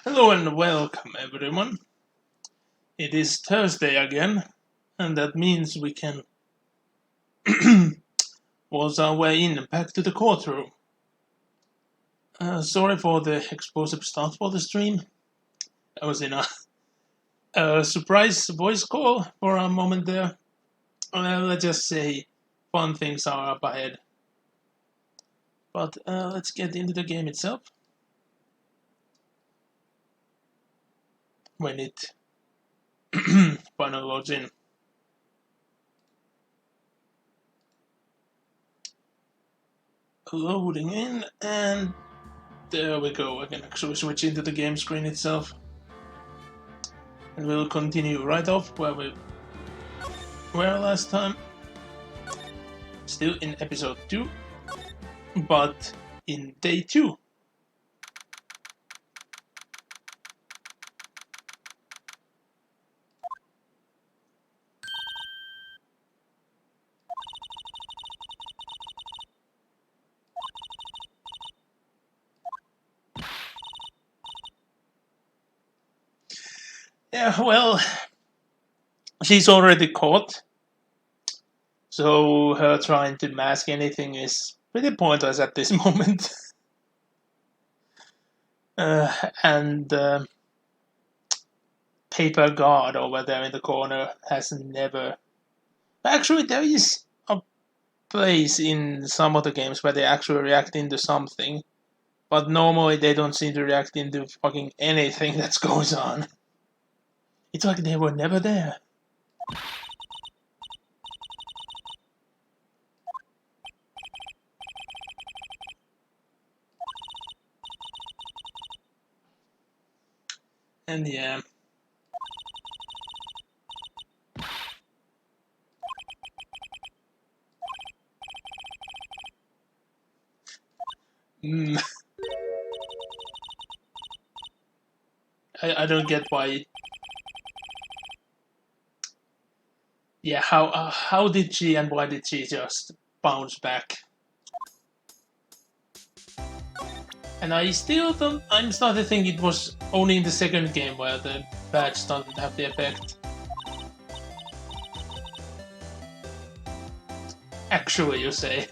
Hello and welcome everyone. It is Thursday again, and that means we can waltz our way in back to the courtroom. Sorry for the explosive start for the stream. I was in a surprise voice call for a moment there. Let's just say fun things are up ahead. But let's get into the game itself. When it finally loads in. Loading in, and there we go. I can actually switch into the game screen itself. And we'll continue right off where we were last time. Still in episode 2, but in day 2. Yeah, well, she's already caught, so her trying to mask anything is pretty pointless at this moment. And Paper Guard over there in the corner has never... Actually, there is a place in some of the games where they actually react into something, but normally they don't seem to react into fucking anything that goes on. It's like they were never there. And yeah. I don't get why. Yeah, how did she and why did she just bounce back? And I still don't. I'm starting to think it was only in the second game where the badge started to have the effect. Actually, you say.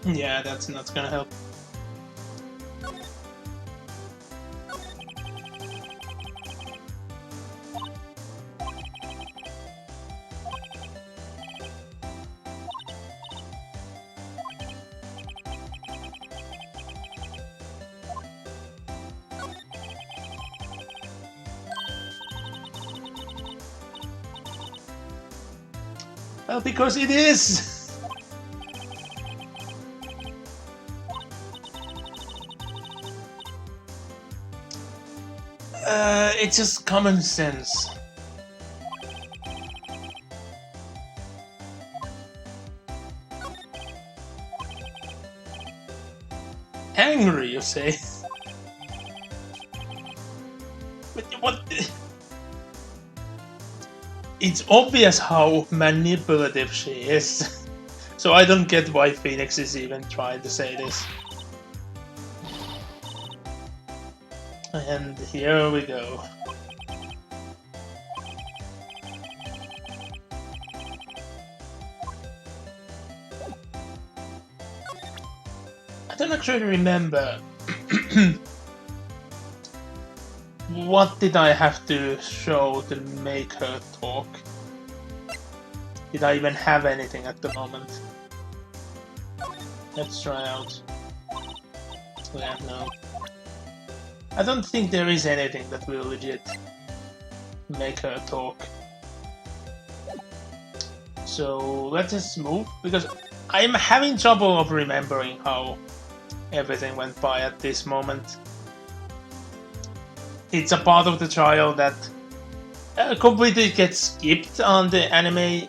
Yeah, that's not gonna help. Well, because it is! It's just common sense. Angry, you say? But what? It's obvious how manipulative she is. So I don't get why Phoenix is even trying to say this. And here we go. I don't actually remember what did I have to show to make her talk? Did I even have anything at the moment? Let's try out. Yeah, no. I don't think there is anything that will legit make her talk. So let's just move, because I'm having trouble of remembering how everything went by at this moment. It's a part of the trial that completely gets skipped on the anime,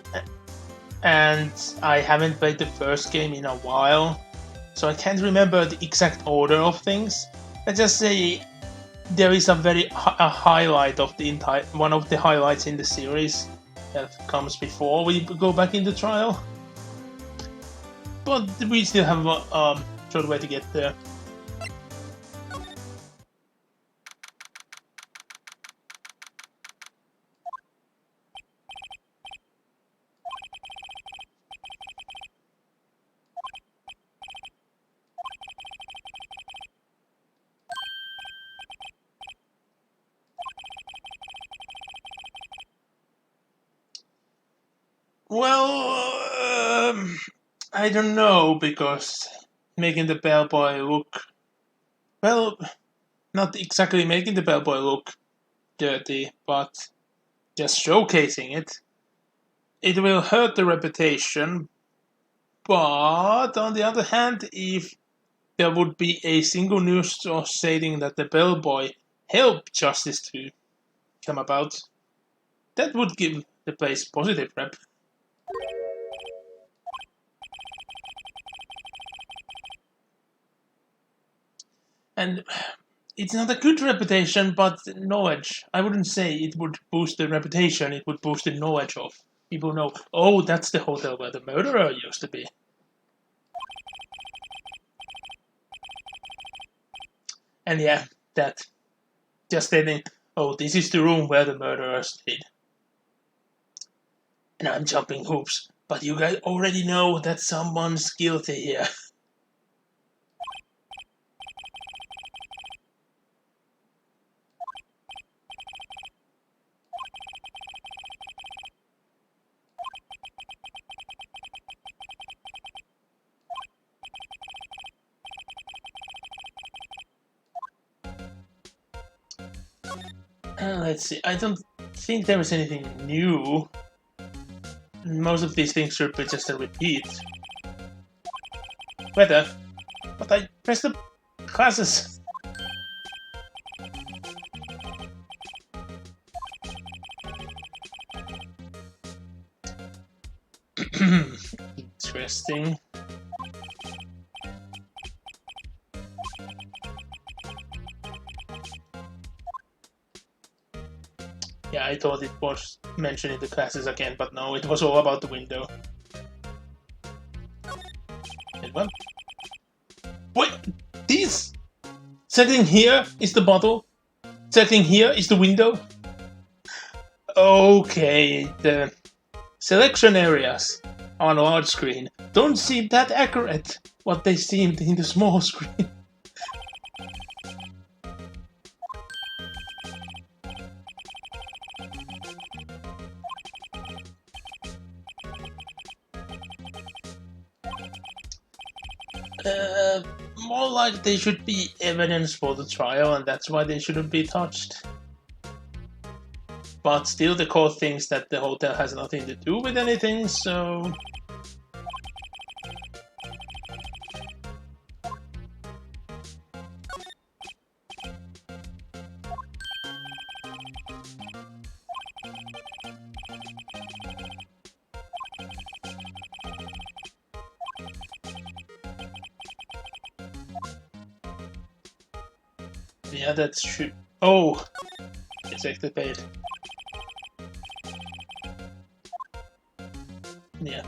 and I haven't played the first game in a while, so I can't remember the exact order of things. Let's just say there is a highlight of the entire one of the highlights in the series that comes before we go back into trial. but we still have a short way to get there. Well, I don't know, because making the bellboy look, well, not exactly making the bellboy look dirty, but just showcasing it. It will hurt the reputation, but on the other hand, if there would be a single news source stating that the bellboy helped justice to come about, that would give the place positive rep. And it's not a good reputation, but knowledge. I wouldn't say it would boost the reputation, it would boost the knowledge of. People know, oh, that's the hotel where the murderer used to be. And yeah, that. Just stating, oh, this is the room where the murderer stayed. And I'm jumping hoops, but you guys already know that someone's guilty here. Let's see, I don't think there is anything new. Most of these things should be just a repeat. Weather. But I pressed the classes. Interesting. Yeah, I thought it was mentioned in the classes again, but no, it was all about the window. And what? Wait, this setting here is the bottle. Setting here is the window. Okay, the selection areas on a large screen don't seem that accurate what they seemed in the small screen. More like they should be evidence for the trial, and that's why they shouldn't be touched. But still, the court thinks that the hotel has nothing to do with anything, so... Yeah, that's true. Oh! Check the bait. Yeah.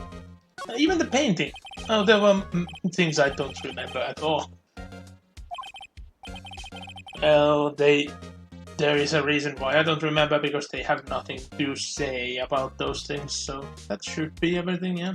Even the painting. Oh, there were things I don't remember at all. Well, there is a reason why I don't remember, because they have nothing to say about those things, so that should be everything, yeah.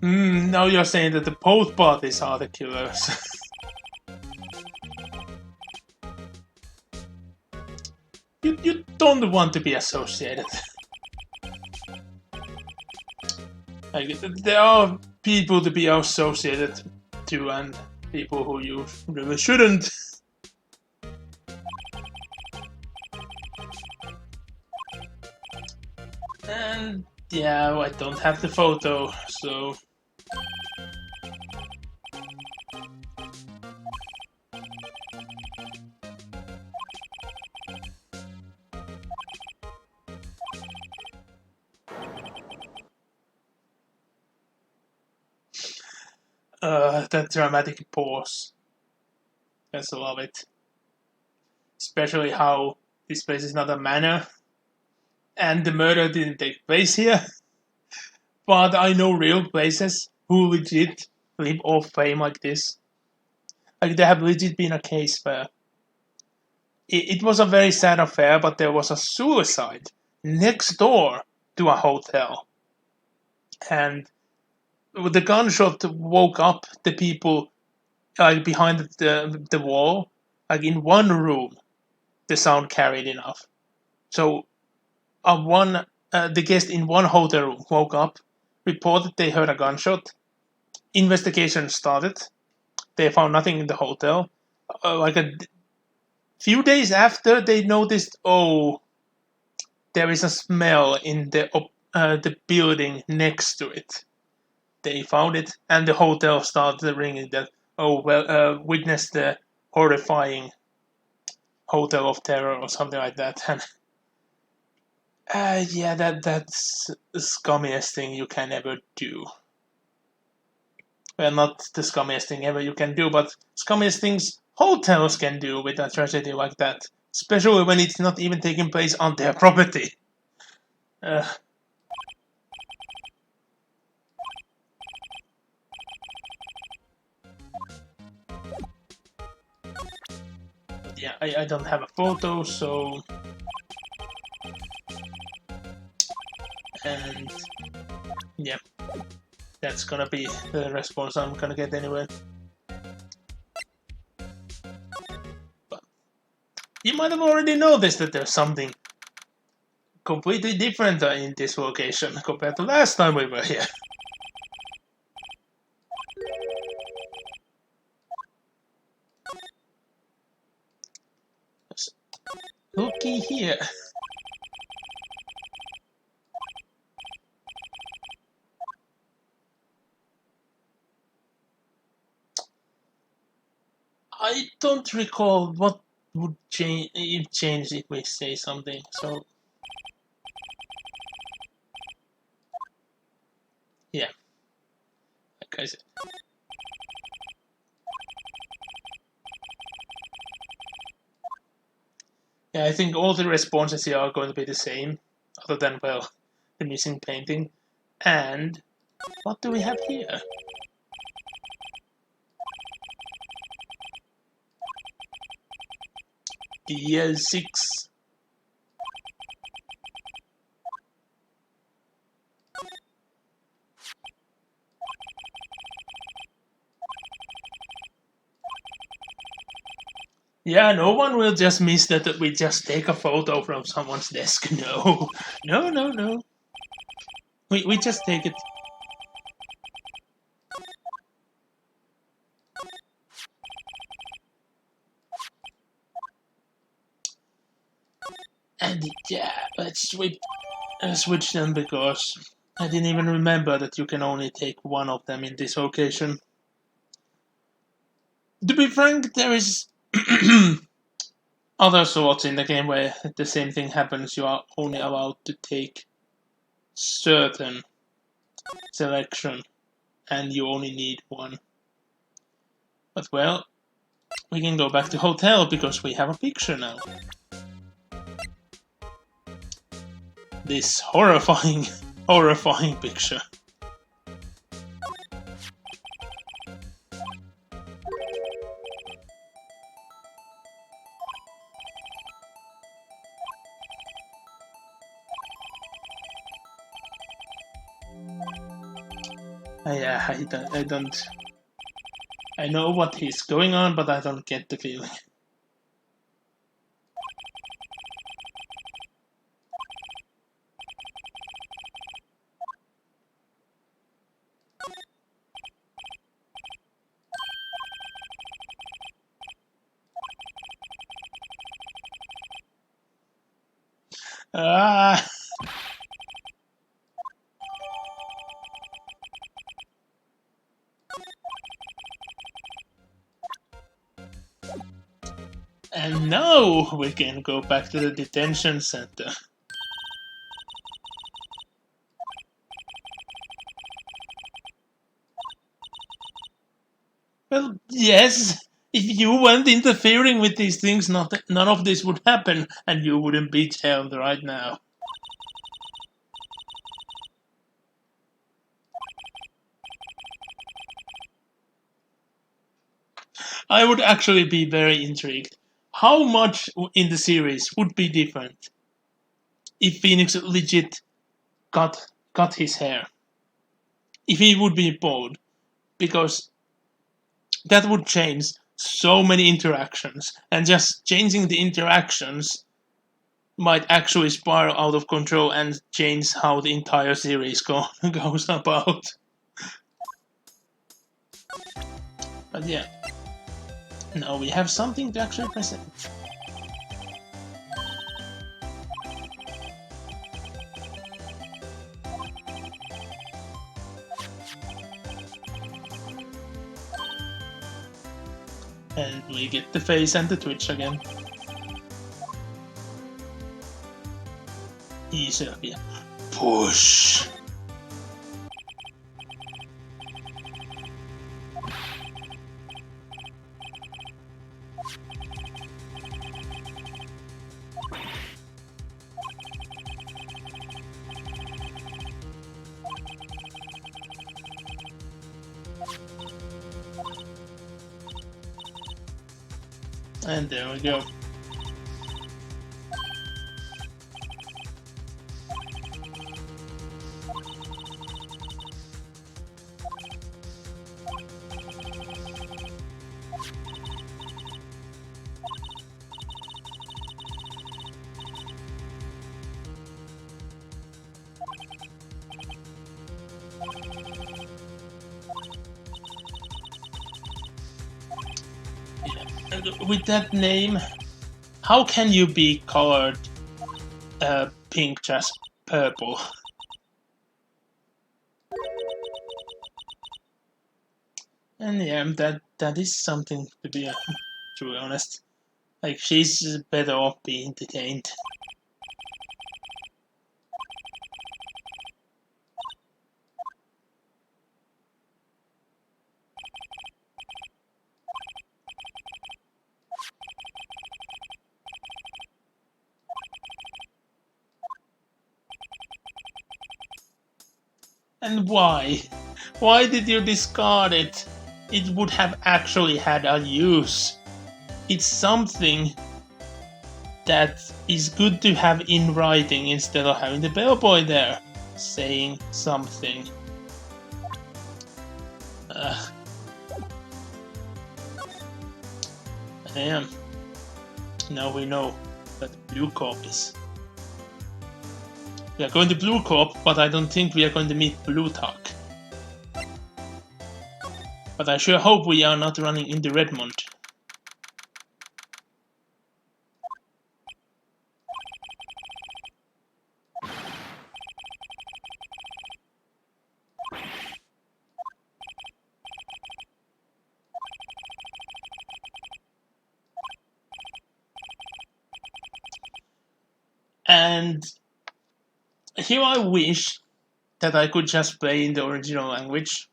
Now you're saying that the both parties are the killers. you don't want to be associated. Like, there are people to be associated to, and people who you really shouldn't. And yeah, I don't have the photo, so... That dramatic pause. I just love it. Especially how this place is not a manor, and the murder didn't take place here. But I know real places who legit live off fame like this. Like there have legit been a case where it was a very sad affair, but there was a suicide next door to a hotel, and the gunshot woke up the people like behind the wall, like in one room. The sound carried enough, so the guest in one hotel room woke up, reported they heard a gunshot. Investigation started. They found nothing in the hotel. Like a few days after, they noticed, oh, there is a smell in the building next to it. They found it, and the hotel started ringing that, oh, well, witnessed the horrifying hotel of terror or something like that. And yeah, that's the scummiest thing you can ever do. Well, not the scummiest thing ever you can do, but scummiest things hotels can do with a tragedy like that. Especially when it's not even taking place on their property. Yeah, I don't have a photo, so... And... yeah. That's gonna be the response I'm gonna get anyway. But you might have already noticed that there's something completely different in this location compared to last time we were here. Looky here. I don't recall what would change if we say something, so... yeah. Like I said. Yeah, I think all the responses here are going to be the same, other than, well, the missing painting. And what do we have here? DL6. Yeah, no one will just miss that we just take a photo from someone's desk. No. No. We just take it. And yeah, let's switch them because I didn't even remember that you can only take one of them in this location. To be frank, there is other sorts in the game where the same thing happens. You are only allowed to take certain selection and you only need one. But well, we can go back to hotel because we have a picture now. This horrifying picture. Yeah, I don't... I know what is going on, but I don't get the feeling. Ah! And now we can go back to the detention center. Well, yes. If you weren't interfering with these things, none of this would happen, and you wouldn't be jailed right now. I would actually be very intrigued. How much in the series would be different if Phoenix legit cut his hair? If he would be bald, because that would change so many interactions, and just changing the interactions might actually spiral out of control and change how the entire series goes about. But yeah, now we have something to actually present. And we get the face and the twitch again. Easier, yeah. Push. And there we go. And with that name, how can you be colored pink, just purple? And yeah, that is something to be honest. Like, she's better off being detained. And why? Why did you discard it? It would have actually had a use. It's something that is good to have in writing instead of having the bellboy there saying something. Damn. Now we know that Blue Corp is. We are going to Blue Corp, but I don't think we are going to meet Blue Talk. But I sure hope we are not running into Redmond. And here I wish that I could just play in the original language.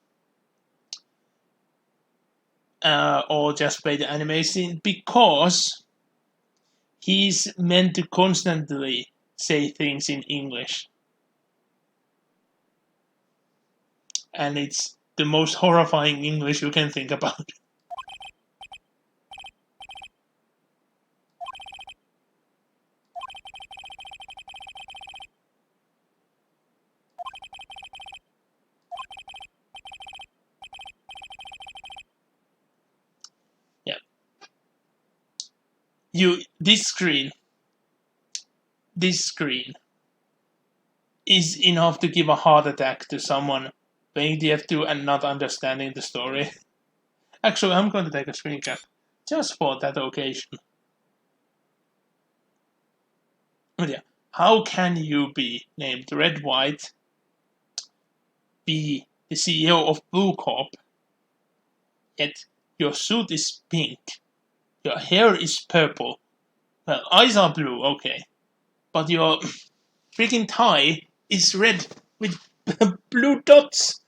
Or just play the anime scene, because he's meant to constantly say things in English. And it's the most horrifying English you can think about. This screen is enough to give a heart attack to someone playing DF2 and not understanding the story. Actually, I'm going to take a screen cap just for that occasion. But yeah, how can you be named Red White, be the CEO of Blue Corp, yet your suit is pink, your hair is purple, well, eyes are blue, okay, but your freaking tie is red with blue dots,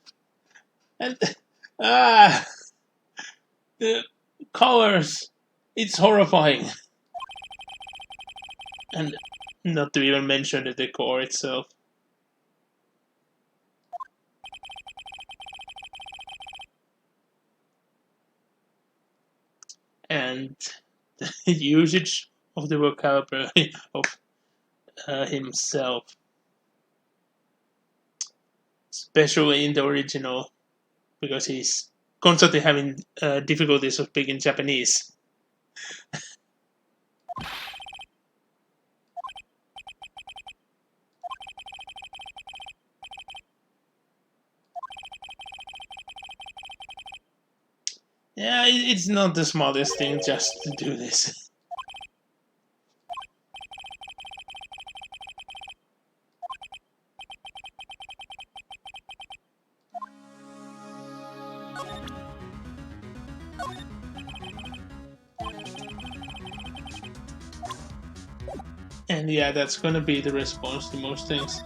and The colors, it's horrifying. And not to even mention the decor itself. And the usage of the vocabulary of himself, especially in the original, because he's constantly having difficulties of speaking Japanese. Yeah, it's not the smartest thing just to do this. And yeah, that's gonna be the response to most things.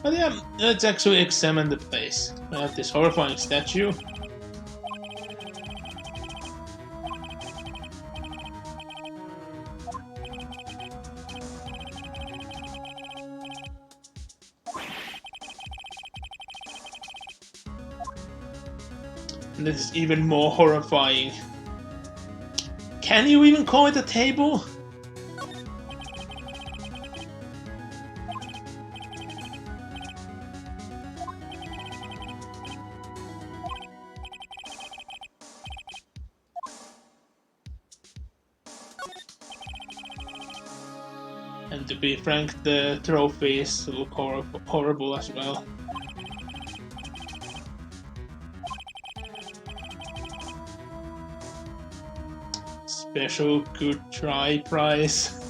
But yeah, let's actually examine the place. We have this horrifying statue. And this is even more horrifying. Can you even call it a table? And to be frank, the trophies look horrible as well. Special good try prize.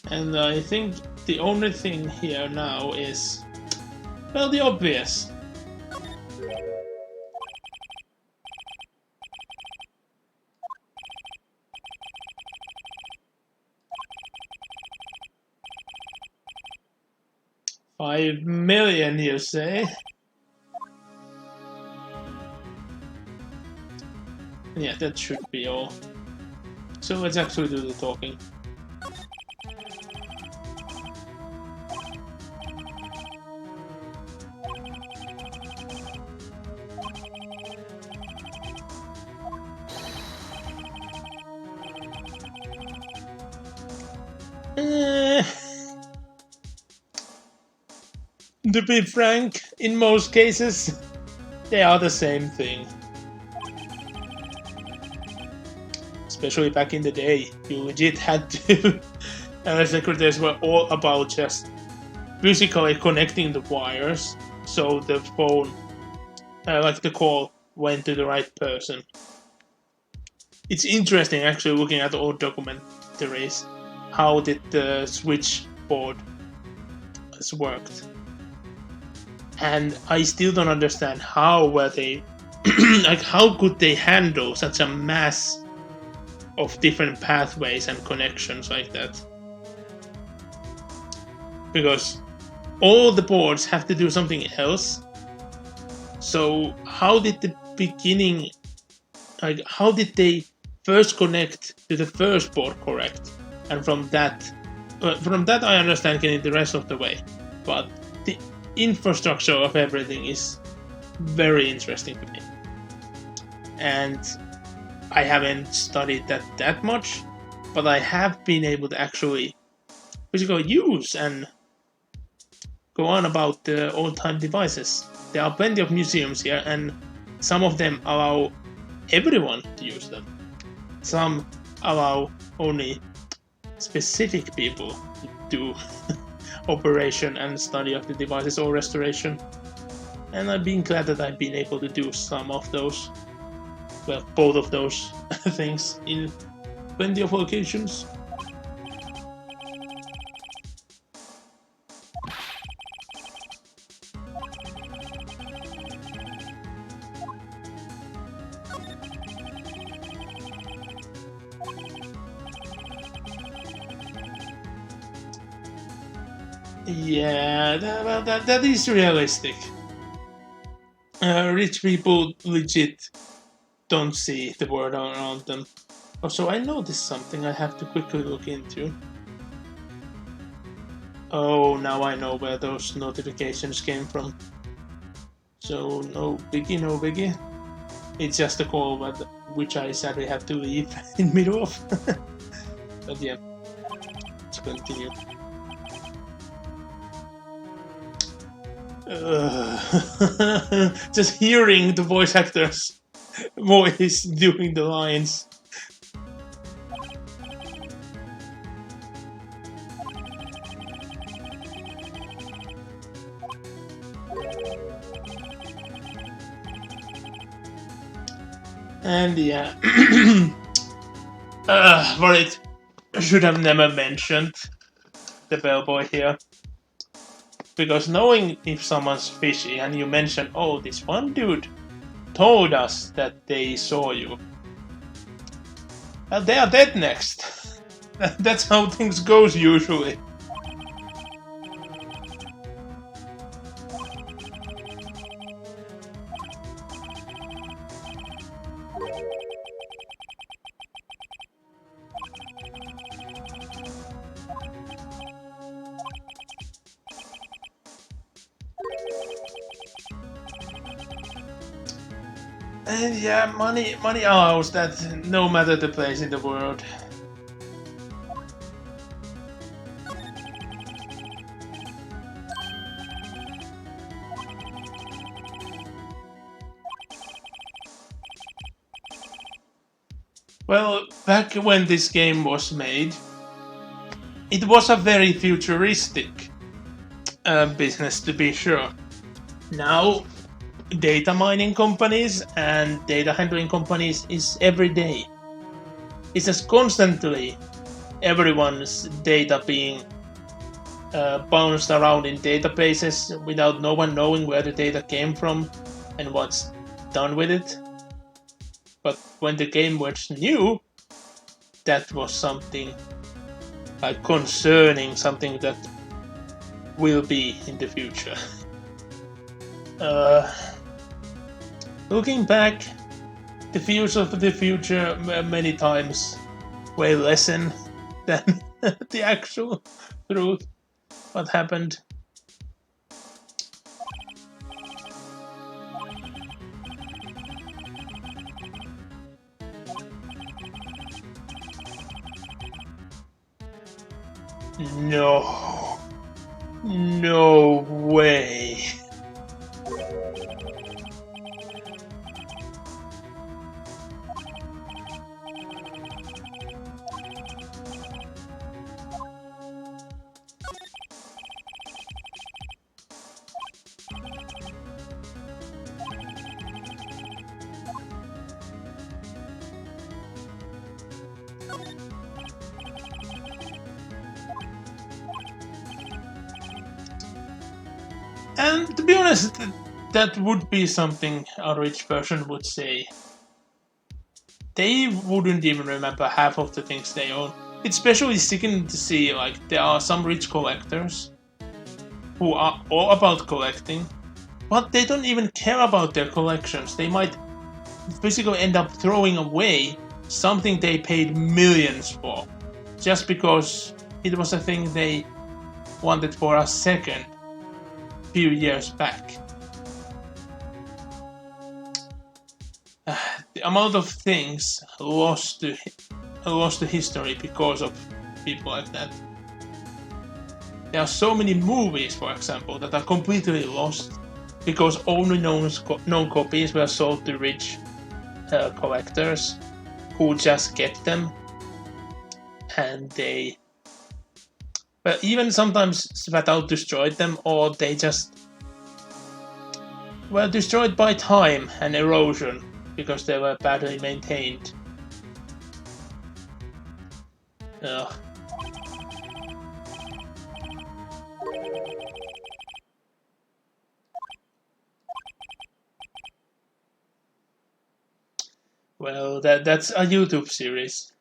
And I think the only thing here now is, well, the obvious. $5 million, you say? Yeah, that should be all. So let's actually do the talking. To be frank, in most cases, they are the same thing. Especially back in the day, you legit had to. Secretaries were all about just physically connecting the wires so the phone, like the call, went to the right person. It's interesting actually looking at old documentaries, how did the switchboard has worked. And I still don't understand how were they, like how could they handle such a mass of different pathways and connections like that? Because all the boards have to do something else. So how did the beginning, like how did they first connect to the first board correct? And from that I understand getting the rest of the way. But the infrastructure of everything is very interesting to me. And I haven't studied that much, but I have been able to actually physically use and go on about the old-time devices. There are plenty of museums here, and some of them allow everyone to use them. Some allow only specific people to do operation and study of the devices or restoration. And I've been glad that I've been able to do some of those, well, both of those things in plenty of locations. Yeah, that is realistic. Rich people legit don't see the world around them. Also, I noticed something I have to quickly look into. Oh, now I know where those notifications came from. So, no biggie, no biggie. It's just a call, which I sadly have to leave in middle of. But yeah, let's continue. Just hearing the voice actor's voice doing the lines. And yeah, Wright should have never mentioned the bellboy here. Because knowing if someone's fishy and you mention, oh, this one dude told us that they saw you, well, they are dead next. That's how things goes usually. And yeah, money allows that no matter the place in the world. Well, back when this game was made, it was a very futuristic business to be sure. Now, data mining companies and data handling companies is every day. It's just constantly everyone's data being bounced around in databases without no one knowing where the data came from and what's done with it. But when the game was new, that was something like concerning, something that will be in the future. Uh, Looking back, the fears of the future many times way lessen than the actual truth. What happened? No. No way. And to be honest, that would be something a rich person would say. They wouldn't even remember half of the things they own. It's especially sickening to see, like, there are some rich collectors who are all about collecting, but they don't even care about their collections. They might physically end up throwing away something they paid millions for, just because it was a thing they wanted for a second few years back. The amount of things lost to history because of people like that. There are so many movies, for example, that are completely lost because only known copies were sold to rich collectors who just get them, and they, well, even sometimes flat out destroyed them, or they just were destroyed by time and erosion because they were badly maintained. Ugh. Well, that's a YouTube series.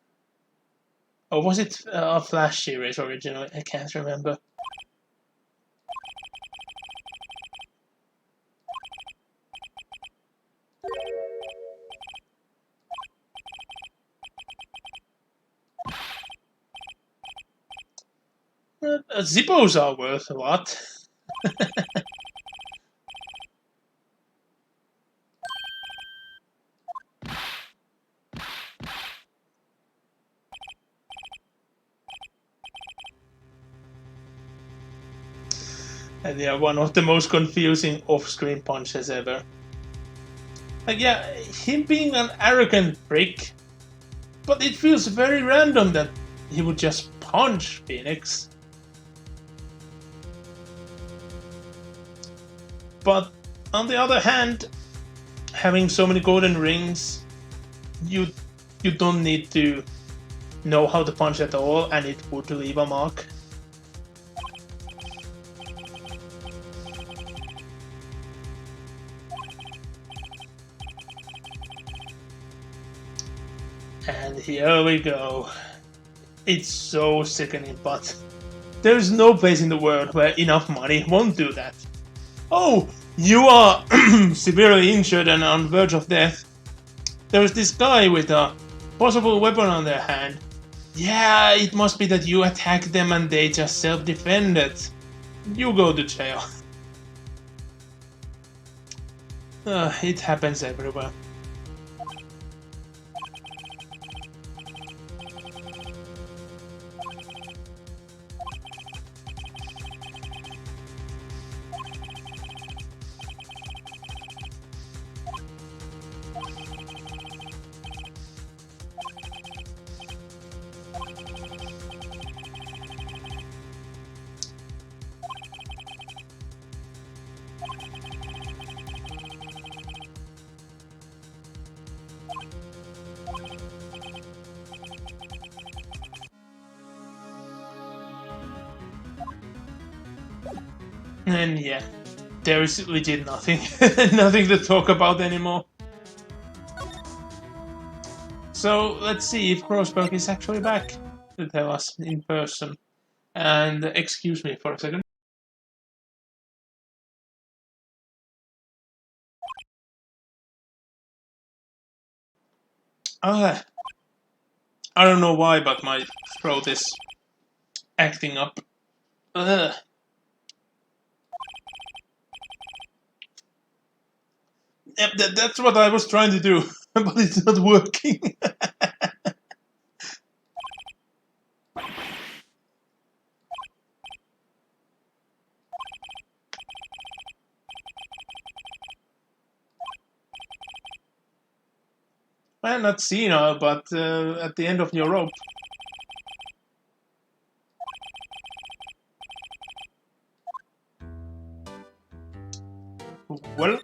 Or was it a Flash series originally? I can't remember. Zippos are worth a lot. And they are one of the most confusing off-screen punches ever. Like, yeah, him being an arrogant prick, but it feels very random that he would just punch Phoenix. But on the other hand, having so many golden rings, you don't need to know how to punch at all, and it would leave a mark. And here we go. It's so sickening, but there's no place in the world where enough money won't do that. Oh, you are severely injured and on verge of death. There's this guy with a possible weapon on their hand. Yeah, it must be that you attacked them and they just self-defended. You go to jail. It happens everywhere. And yeah, there is legit nothing, nothing to talk about anymore. So let's see if Grossberg is actually back to tell us in person. And excuse me for a second. I don't know why, but my throat is acting up. Yep, that's what I was trying to do, but it's not working. Well, not Cena, but at the end of your rope. Well,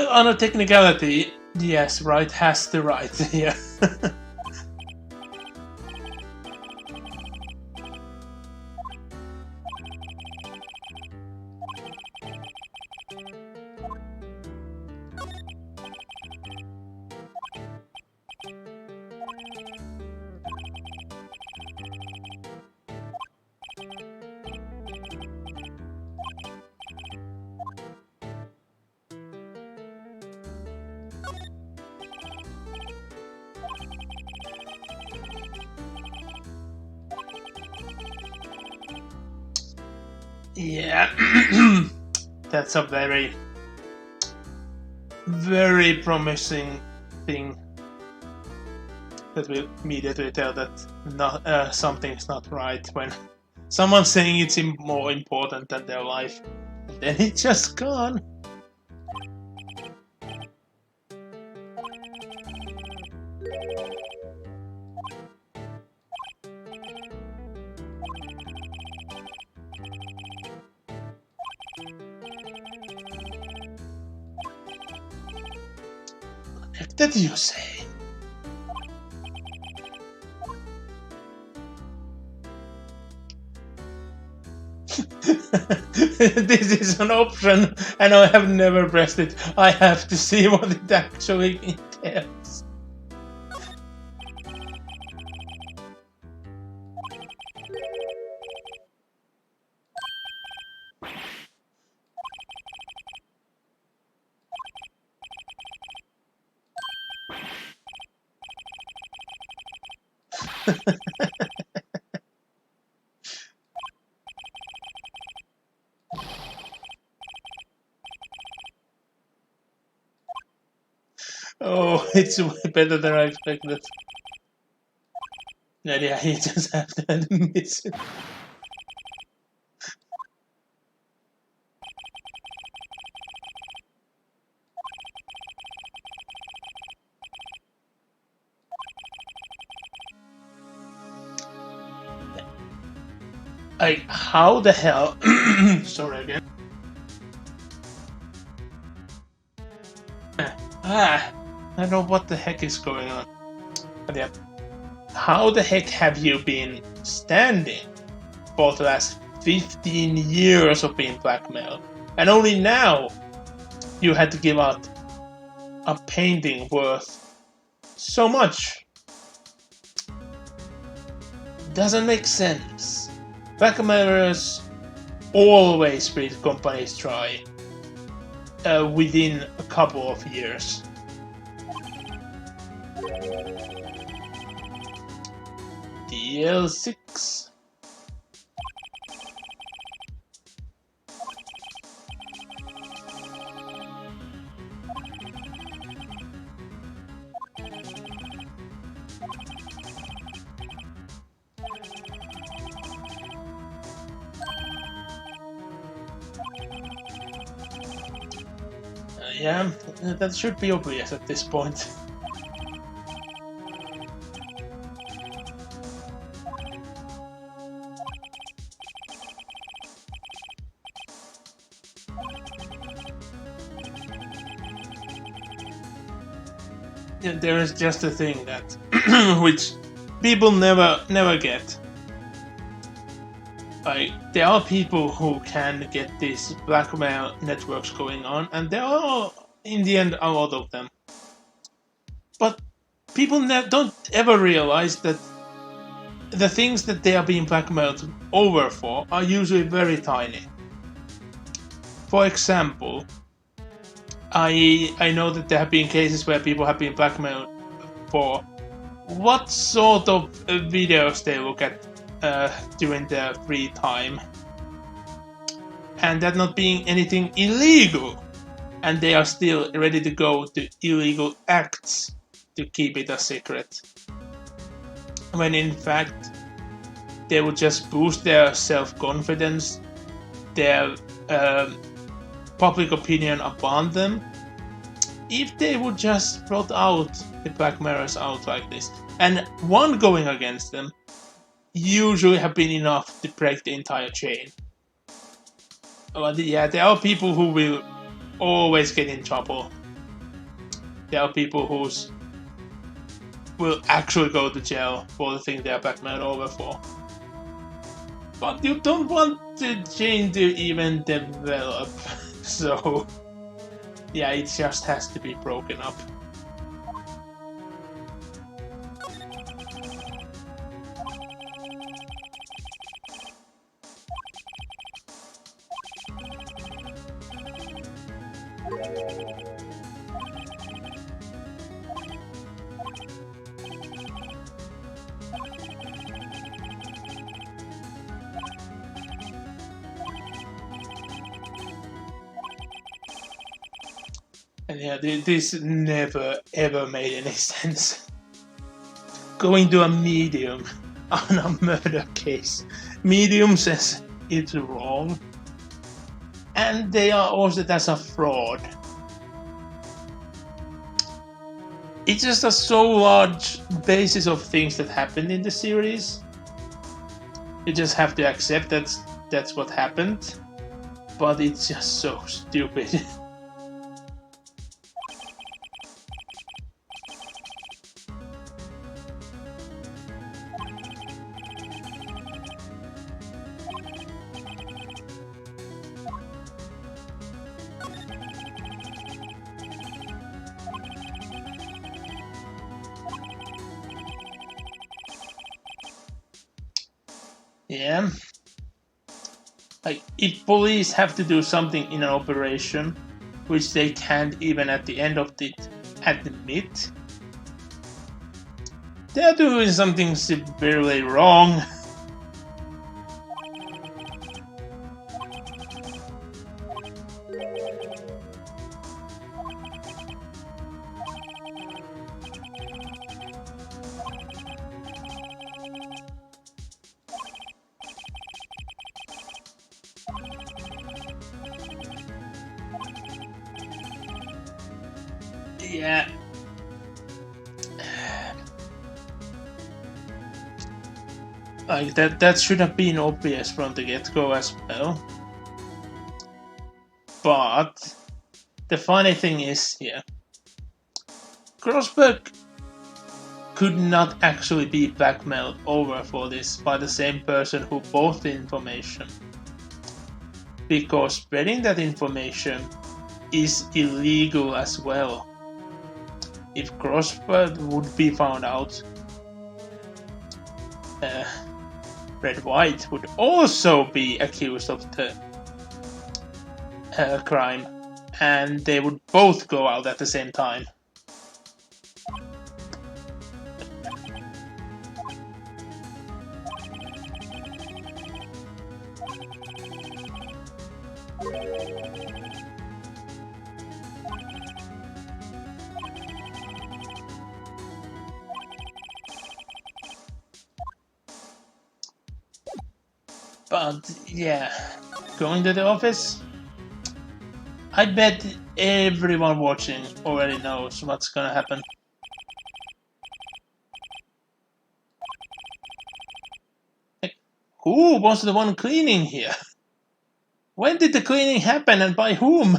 on a technicality, yes, Wright has the right here. Yeah, that's a very, very promising thing that will immediately tell that something's not right when someone's saying it's more important than their life, and then it's just gone. What did you say? This is an option, and I have never pressed it. I have to see what it actually entails. Oh, it's way better than I expected. Yeah, you just have to admit it. Like, how the hell? Sorry again. I don't know what the heck is going on. But yeah, how the heck have you been standing for the last 15 years of being blackmailed? And only now you had to give out a painting worth so much. Doesn't make sense. Blackmailers always read companies try within a couple of years. DL6. Yeah, that should be obvious at this point. Yeah, there is just a thing that which people never get. Like, there are people who can get these blackmail networks going on, and there are, in the end, a lot of them. But people don't ever realize that the things that they are being blackmailed over for are usually very tiny. For example, I know that there have been cases where people have been blackmailed for what sort of videos they look at during their free time, and that not being anything illegal, and they are still ready to go to illegal acts to keep it a secret, when in fact they would just boost their self-confidence, their public opinion upon them, if they would just brought out the blackmailers out like this. And one going against them usually have been enough to break the entire chain. But yeah, there are people who will always get in trouble. There are people who will actually go to jail for the thing they are blackmailed over for. But you don't want the chain to even develop, so yeah, it just has to be broken up. And yeah, this never ever made any sense. Going to a medium on a murder case. Medium says it's wrong, and they are also as a fraud. It's just a so large basis of things that happened in the series. You just have to accept that that's what happened, but it's just so stupid. Yeah. Like, if police have to do something in an operation, which they can't even at the end of it admit, they're doing something severely wrong. Yeah. Like, that should have been obvious from the get-go as well. But the funny thing is here, Grossberg could not actually be blackmailed over for this by the same person who bought the information, because spreading that information is illegal as well. If Grossberg would be found out, Wright would also be accused of the crime, and they would both go out at the same time. But yeah, going to the office, I bet everyone watching already knows what's gonna happen. Hey, who was the one cleaning here? When did the cleaning happen and by whom?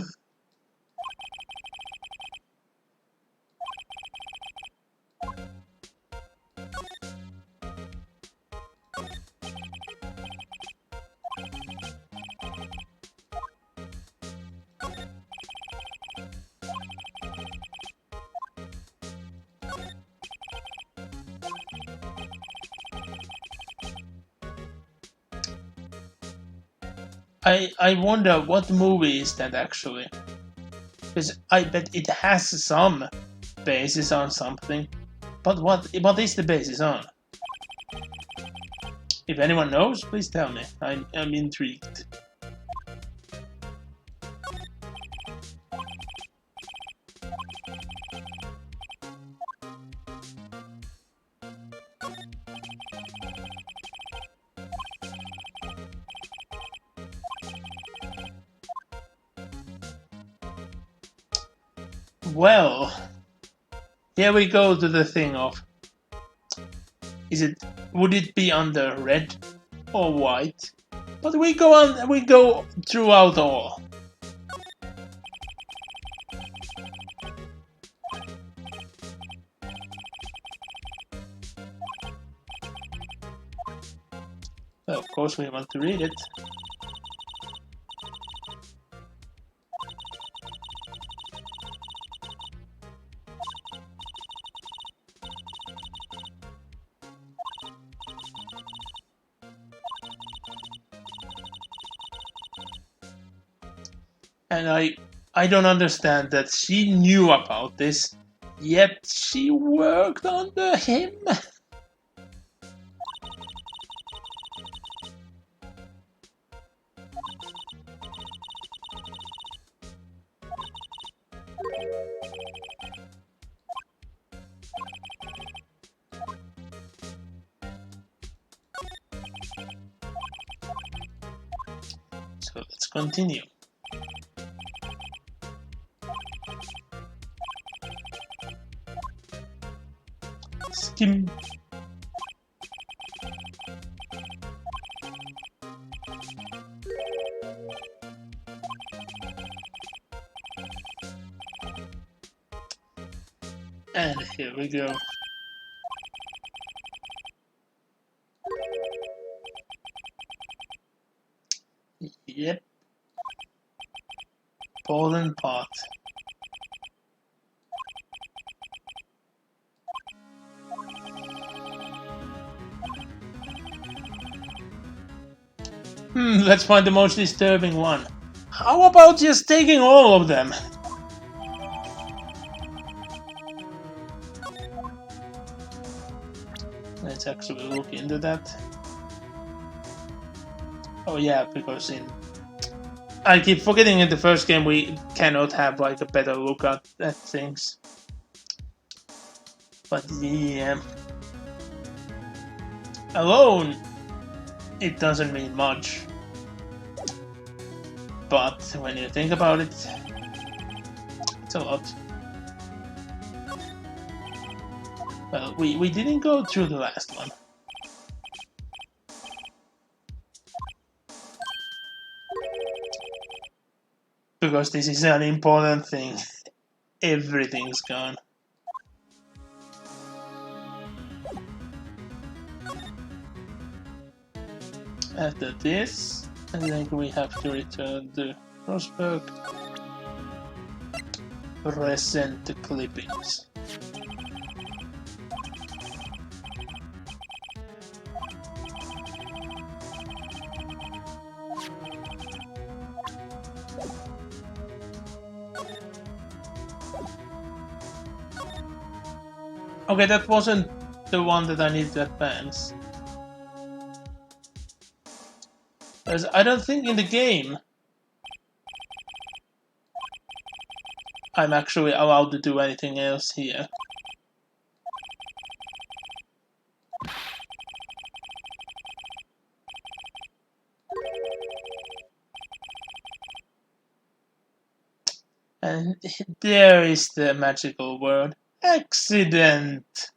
I wonder what movie is that actually? Because I bet it has some basis on something. But what is the basis on? If anyone knows, please tell me. I'm intrigued. Well, here we go to the thing of, would it be under red or white? But we go throughout all. Well, of course we want to read it. And I don't understand that she knew about this, yet she worked under him. So let's continue. Skim. And here we go. Yep. Fallen pot. Let's find the most disturbing one. How about just taking all of them? Let's actually look into that. Oh yeah, because I keep forgetting in the first game we cannot have like a better look at things. But yeah, alone it doesn't mean much. But when you think about it, it's a lot. Well, we didn't go through the last one. Because this is an important thing. Everything's gone. After this, I think we have to return the Rosberg present clippings. Okay, that wasn't the one that I need to advance. Because I don't think in the game I'm actually allowed to do anything else here. And there is the magical word. Accident!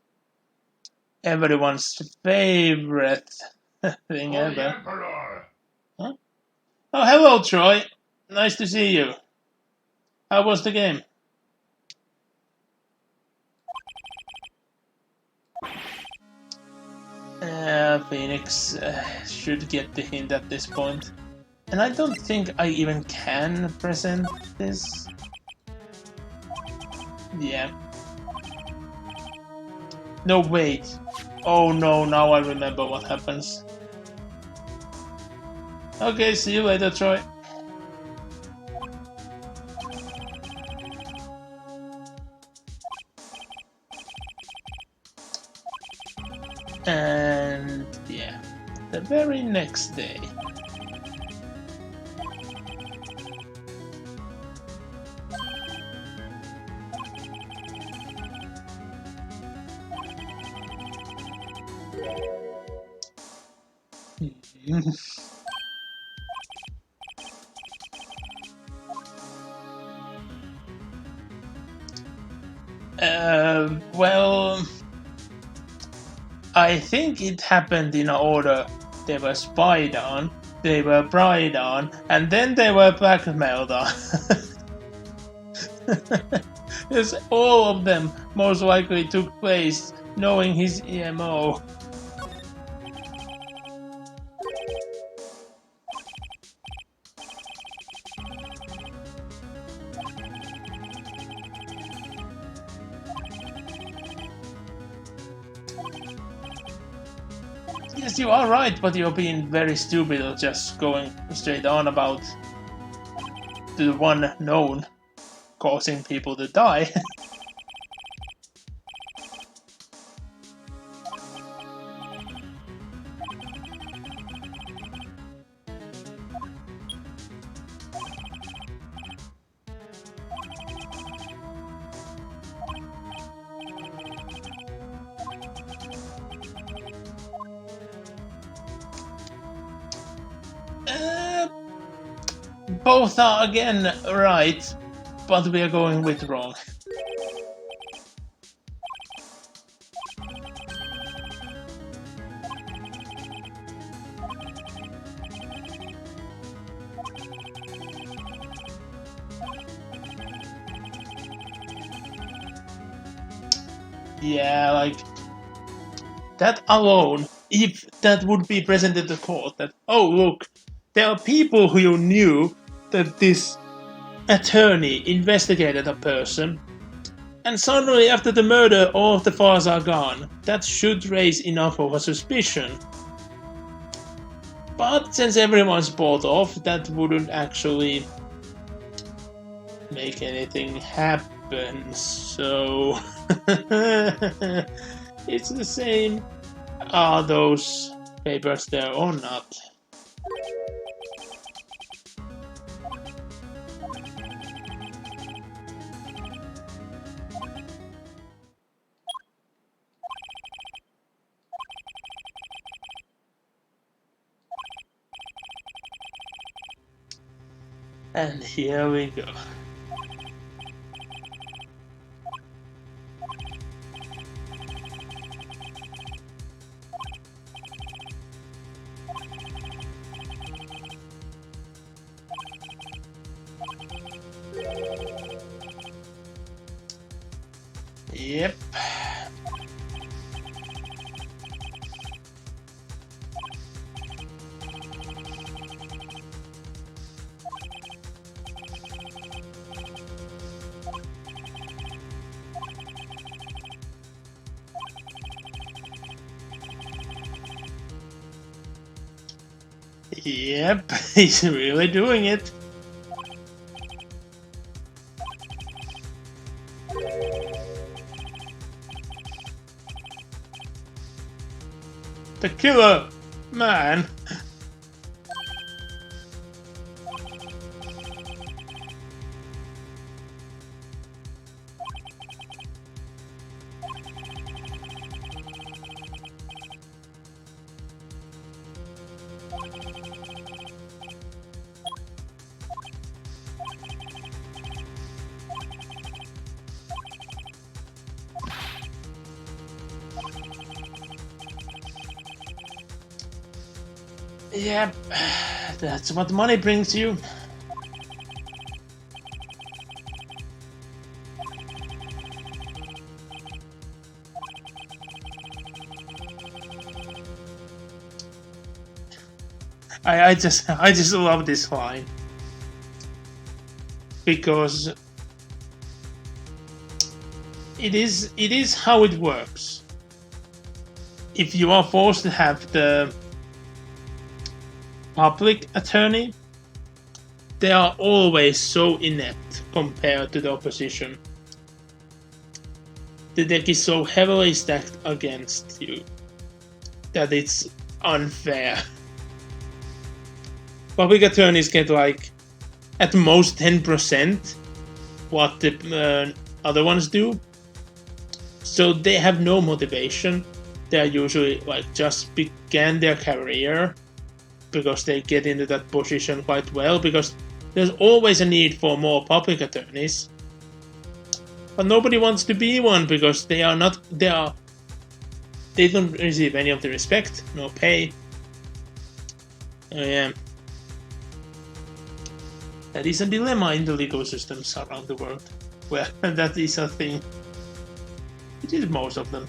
Everyone's favorite thing ever. Huh? Oh, hello, Troy. Nice to see you. How was the game? Phoenix should get the hint at this point. And I don't think I even can present this. Yeah. No, wait. Oh no, now I remember what happens. Okay, see you later, Troy. And yeah, the very next day. Well, I think it happened in order. They were spied on, they were pried on, and then they were blackmailed on. Yes, all of them most likely took place knowing his EMO. Yes, you are right, but you're being very stupid or just going straight on about the one known causing people to die. Both are again right, but we are going with wrong. Yeah, like that alone, if that would be presented to court, that, oh look, there are people who you knew that this attorney investigated a person, and suddenly after the murder all of the files are gone. That should raise enough of a suspicion. But since everyone's bought off, that wouldn't actually make anything happen, so it's the same. Are those papers there or not? And here we go. Yep. Yep, he's really doing it. The killer man. Yep, that's what money brings you. I just love this line because it is how it works. If you are forced to have the public attorney, they are always so inept compared to the opposition. The deck is so heavily stacked against you that it's unfair. Public attorneys get like at most 10% what the other ones do, so they have no motivation. They are usually like just began their career because they get into that position quite well, because there's always a need for more public attorneys, but nobody wants to be one because they don't receive any of the respect, no pay. Yeah, that is a dilemma in the legal systems around the world. Well, that is a thing. It is most of them.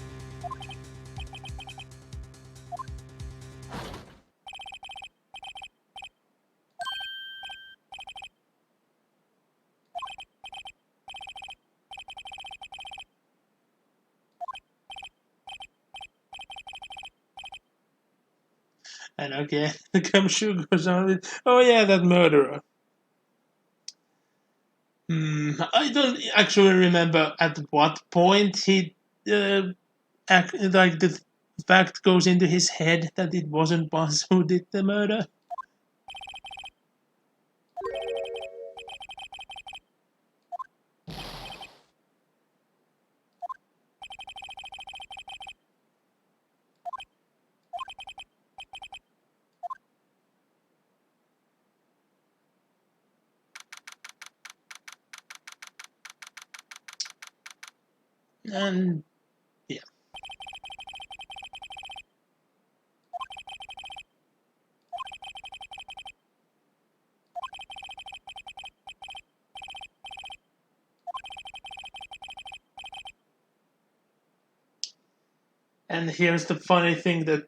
And again, the gumshoe goes on with, oh yeah, that murderer. I don't actually remember at what point he, like the fact goes into his head that it wasn't Buzz who did the murder. And yeah. And here's the funny thing, that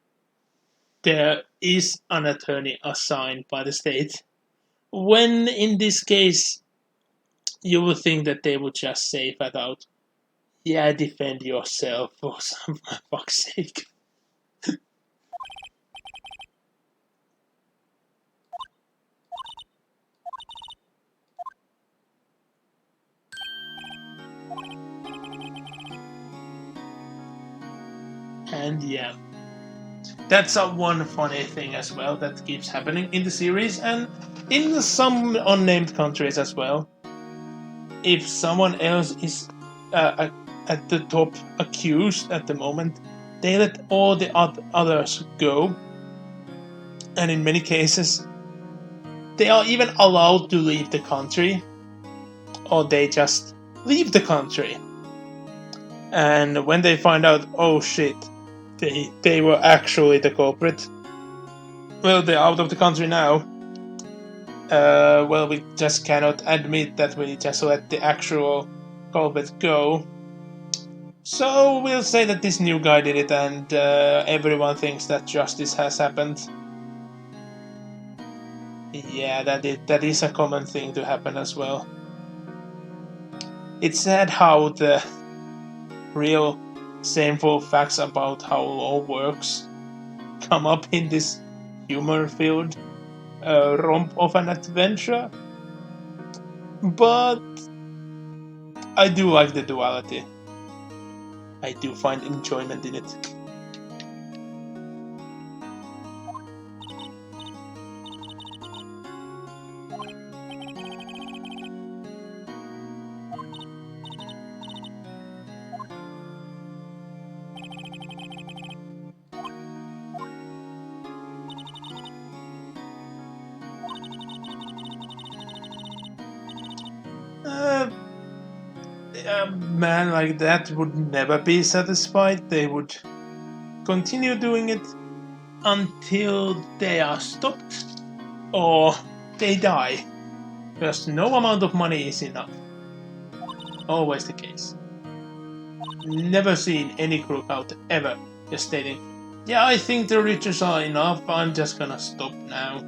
there is an attorney assigned by the state, when in this case you would think that they would just say flat out, yeah, defend yourself for some fuck's sake. And yeah, that's one funny thing as well that keeps happening in the series and in some unnamed countries as well. If someone else is at the top accused at the moment, they let all the others go. And in many cases, they are even allowed to leave the country, or they just leave the country. And when they find out, oh shit, they were actually the culprit, well, they're out of the country now. Well, we just cannot admit that we just let the actual culprit go. So we'll say that this new guy did it, and everyone thinks that justice has happened. Yeah, that is a common thing to happen as well. It's sad how the real shameful facts about how law works come up in this humor-filled romp of an adventure. But I do like the duality. I do find enjoyment in it. A man like that would never be satisfied. They would continue doing it until they are stopped or they die. Because no amount of money is enough. Always the case. Never seen any crook out ever just stating, yeah, I think the riches are enough, I'm just gonna stop now.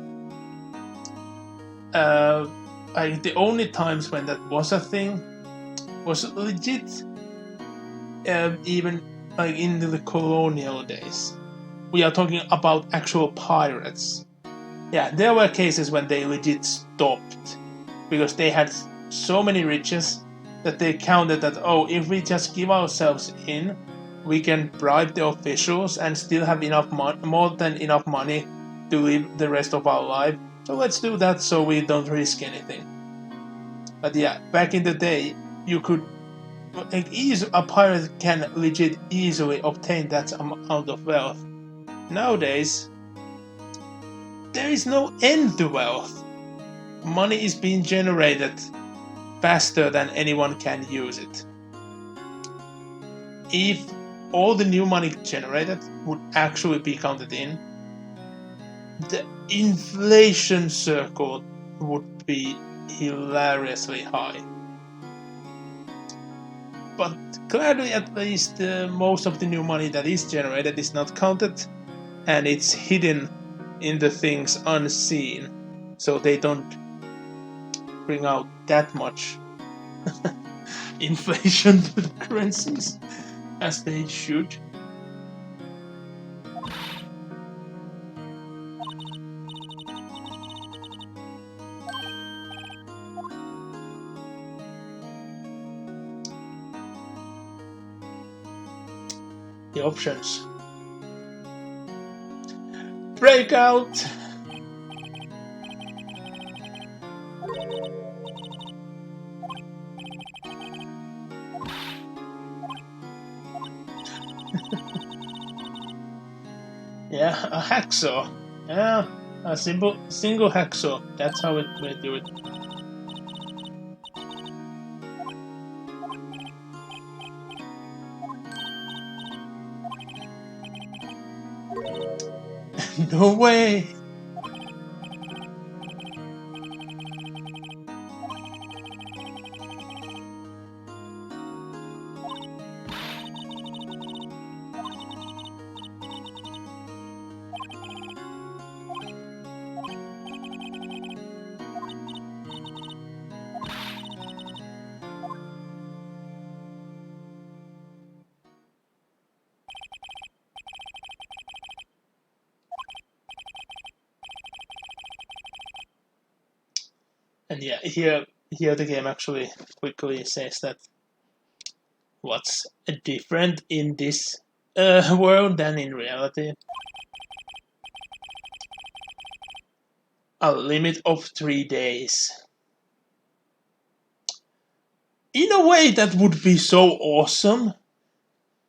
The only times when that was a thing was legit, even like in the colonial days. We are talking about actual pirates. Yeah, there were cases when they legit stopped because they had so many riches that they counted that, oh, if we just give ourselves in, we can bribe the officials and still have enough more than enough money to live the rest of our life. So let's do that so we don't risk anything. But yeah, back in the day, you could a pirate can legit easily obtain that amount of wealth. Nowadays, there is no end to wealth. Money is being generated faster than anyone can use it. If all the new money generated would actually be counted in, the inflation circle would be hilariously high. But gladly, at least most of the new money that is generated is not counted, and it's hidden in the things unseen, so they don't bring out that much inflation to the currencies as they should. The options. Breakout! Yeah, a hacksaw. Yeah, a single hacksaw. That's how we do it. No way! And yeah, here the game actually quickly says that what's different in this world than in reality. A limit of 3 days. In a way, that would be so awesome.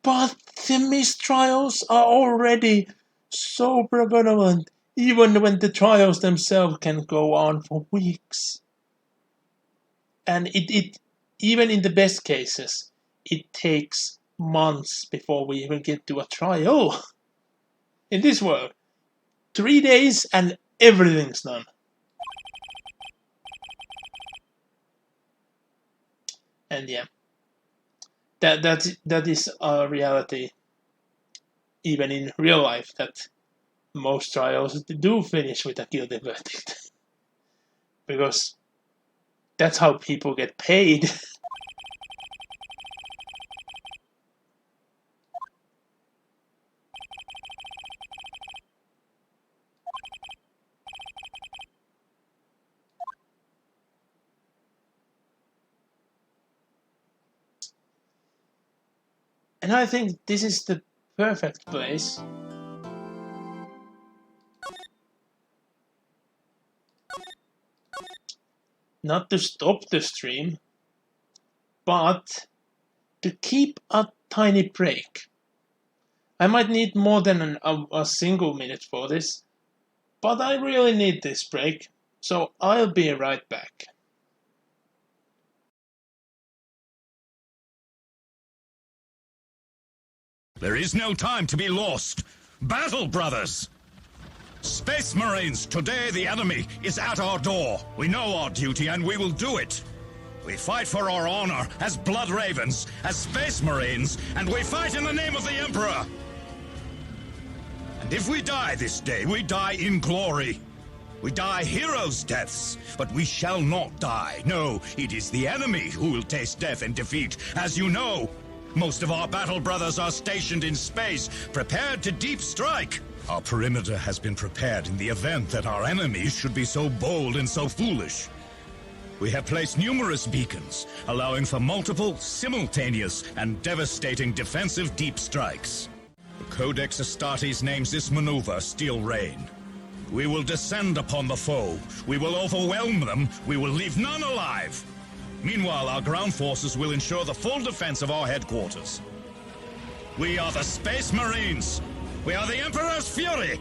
But the mistrials are already so prevalent, even when the trials themselves can go on for weeks. And it even in the best cases, it takes months before we even get to a trial. In this world, 3 days and everything's done. And yeah, that is a reality, even in real life, that most trials do finish with a guilty verdict because that's how people get paid. And I think this is the perfect place not to stop the stream, but to keep a tiny break. I might need more than a single minute for this, but I really need this break, so I'll be right back. There is no time to be lost. Battle, brothers! Space Marines, today the enemy is at our door. We know our duty and we will do it. We fight for our honor as Blood Ravens, as Space Marines, and we fight in the name of the Emperor. And if we die this day, we die in glory. We die heroes' deaths, but we shall not die. No, it is the enemy who will taste death and defeat, as you know. Most of our battle brothers are stationed in space, prepared to deep strike. Our perimeter has been prepared in the event that our enemies should be so bold and so foolish. We have placed numerous beacons, allowing for multiple, simultaneous, and devastating defensive deep strikes. The Codex Astartes names this maneuver Steel Rain. We will descend upon the foe. We will overwhelm them. We will leave none alive. Meanwhile, our ground forces will ensure the full defense of our headquarters. We are the Space Marines. We are the Emperor's Fury.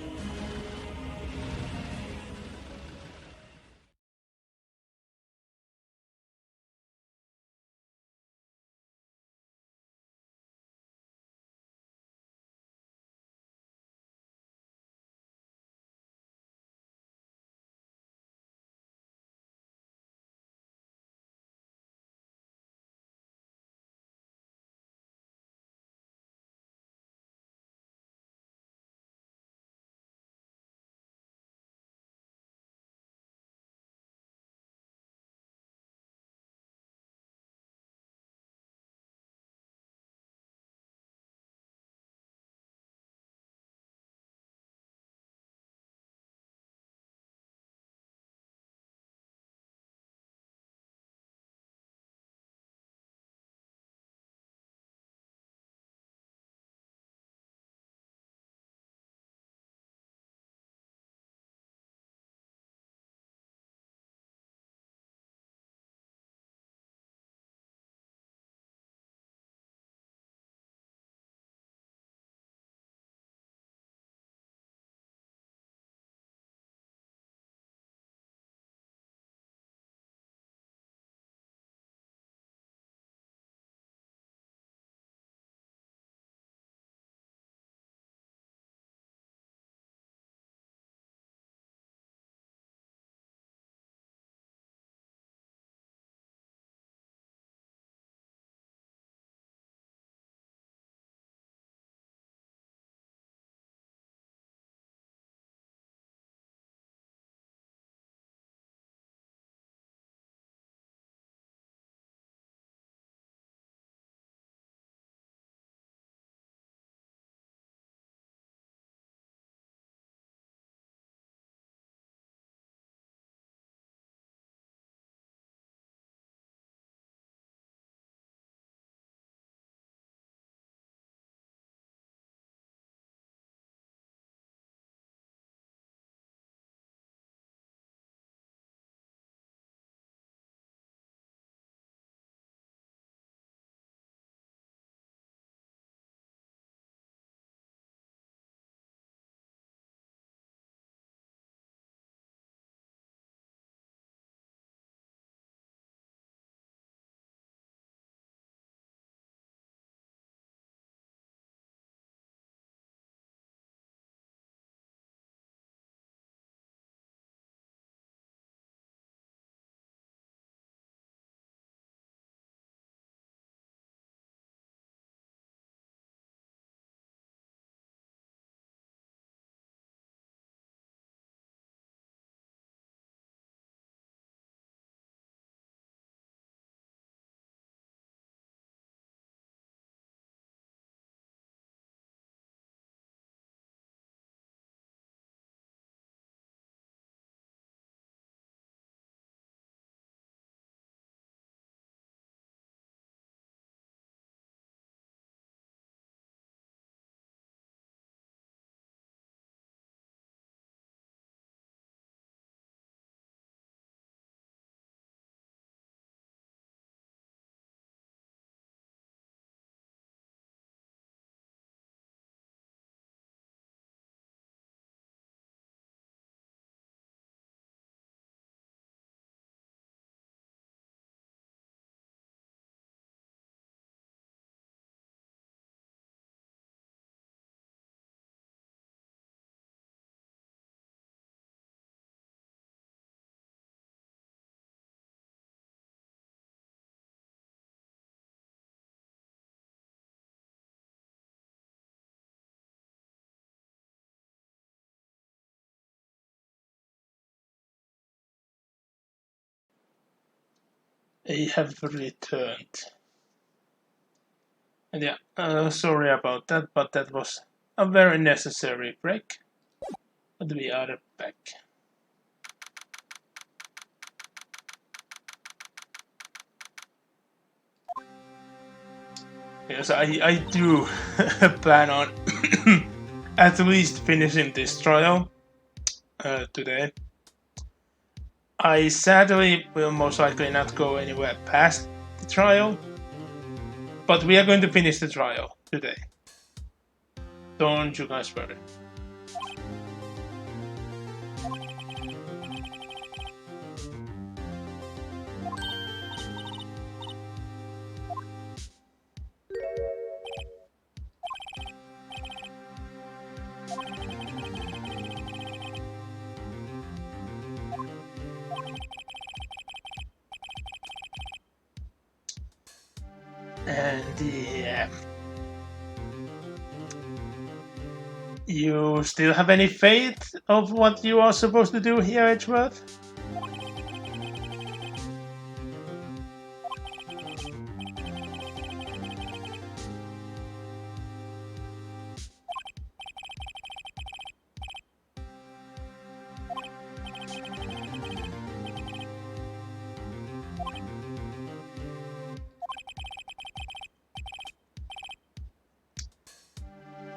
They have returned. And yeah, sorry about that, but that was a very necessary break. But we are back. Yes, I do plan on at least finishing this trial today. I sadly will most likely not go anywhere past the trial, but we are going to finish the trial today. Don't you guys worry. And yeah. You still have any faith of what you are supposed to do here, Edgeworth?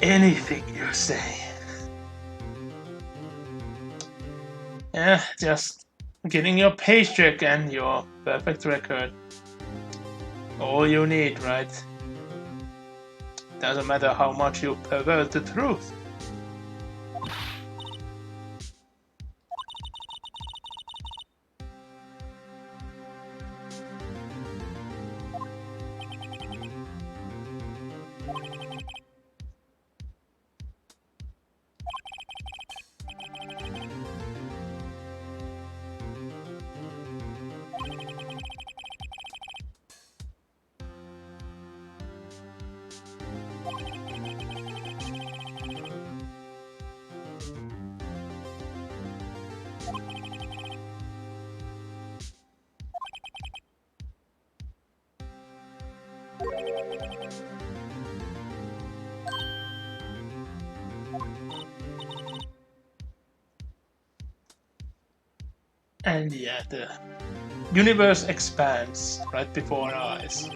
Anything you say. Yeah, just getting your paycheck and your perfect record. All you need, right? Doesn't matter how much you pervert the truth. And yeah, the universe expands right before our eyes.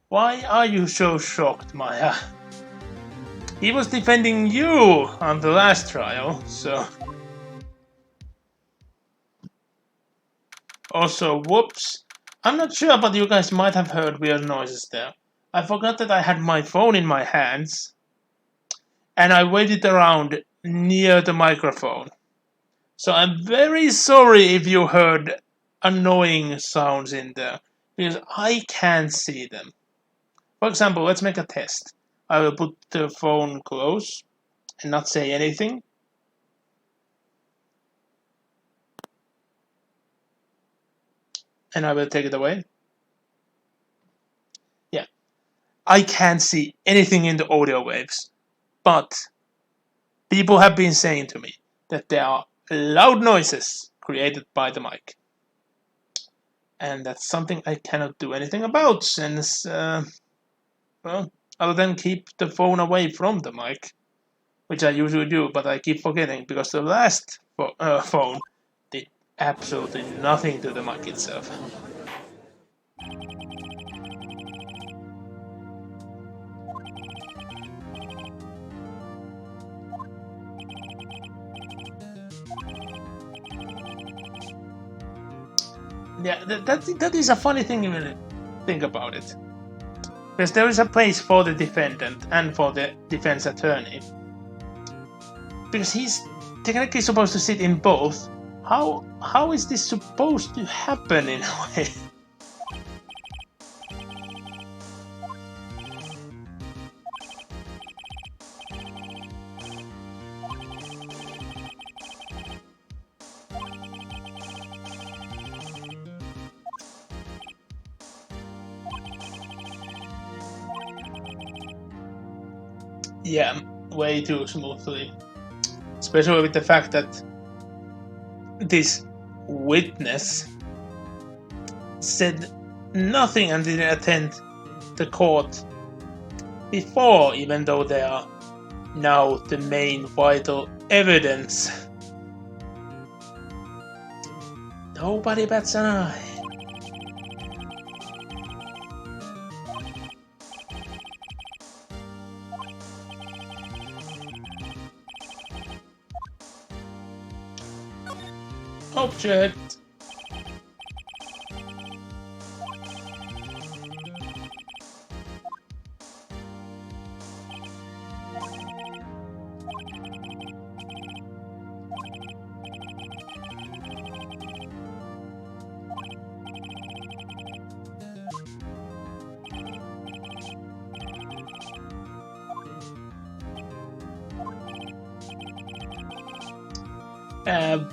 Why are you so shocked, Maya? He was defending you on the last trial, so... Also, whoops. I'm not sure, but you guys might have heard weird noises there. I forgot that I had my phone in my hands, and I waited around near the microphone. So I'm very sorry if you heard annoying sounds in there, because I can't see them. For example, let's make a test. I will put the phone close and not say anything. And I will take it away. Yeah. I can't see anything in the audio waves, but people have been saying to me that there are loud noises created by the mic. And that's something I cannot do anything about since, well, other than keep the phone away from the mic, which I usually do, but I keep forgetting because the last phone did absolutely nothing to the mic itself. Yeah, that is a funny thing when you think about it. Because there is a place for the defendant and for the defense attorney. Because he's technically supposed to sit in both. How is this supposed to happen in a way? Yeah, way too smoothly. Especially with the fact that this witness said nothing and didn't attend the court before, even though they are now the main vital evidence. Nobody bats an eye. Object.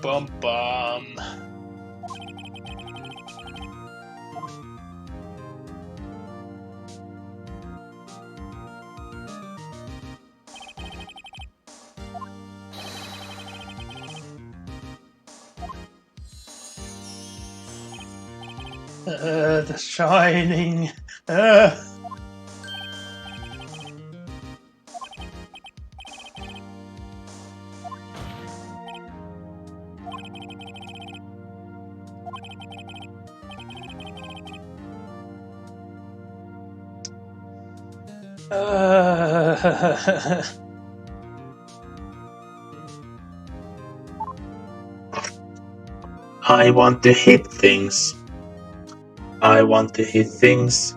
Bum bum. The Shining. I want to hit things. I want to hit things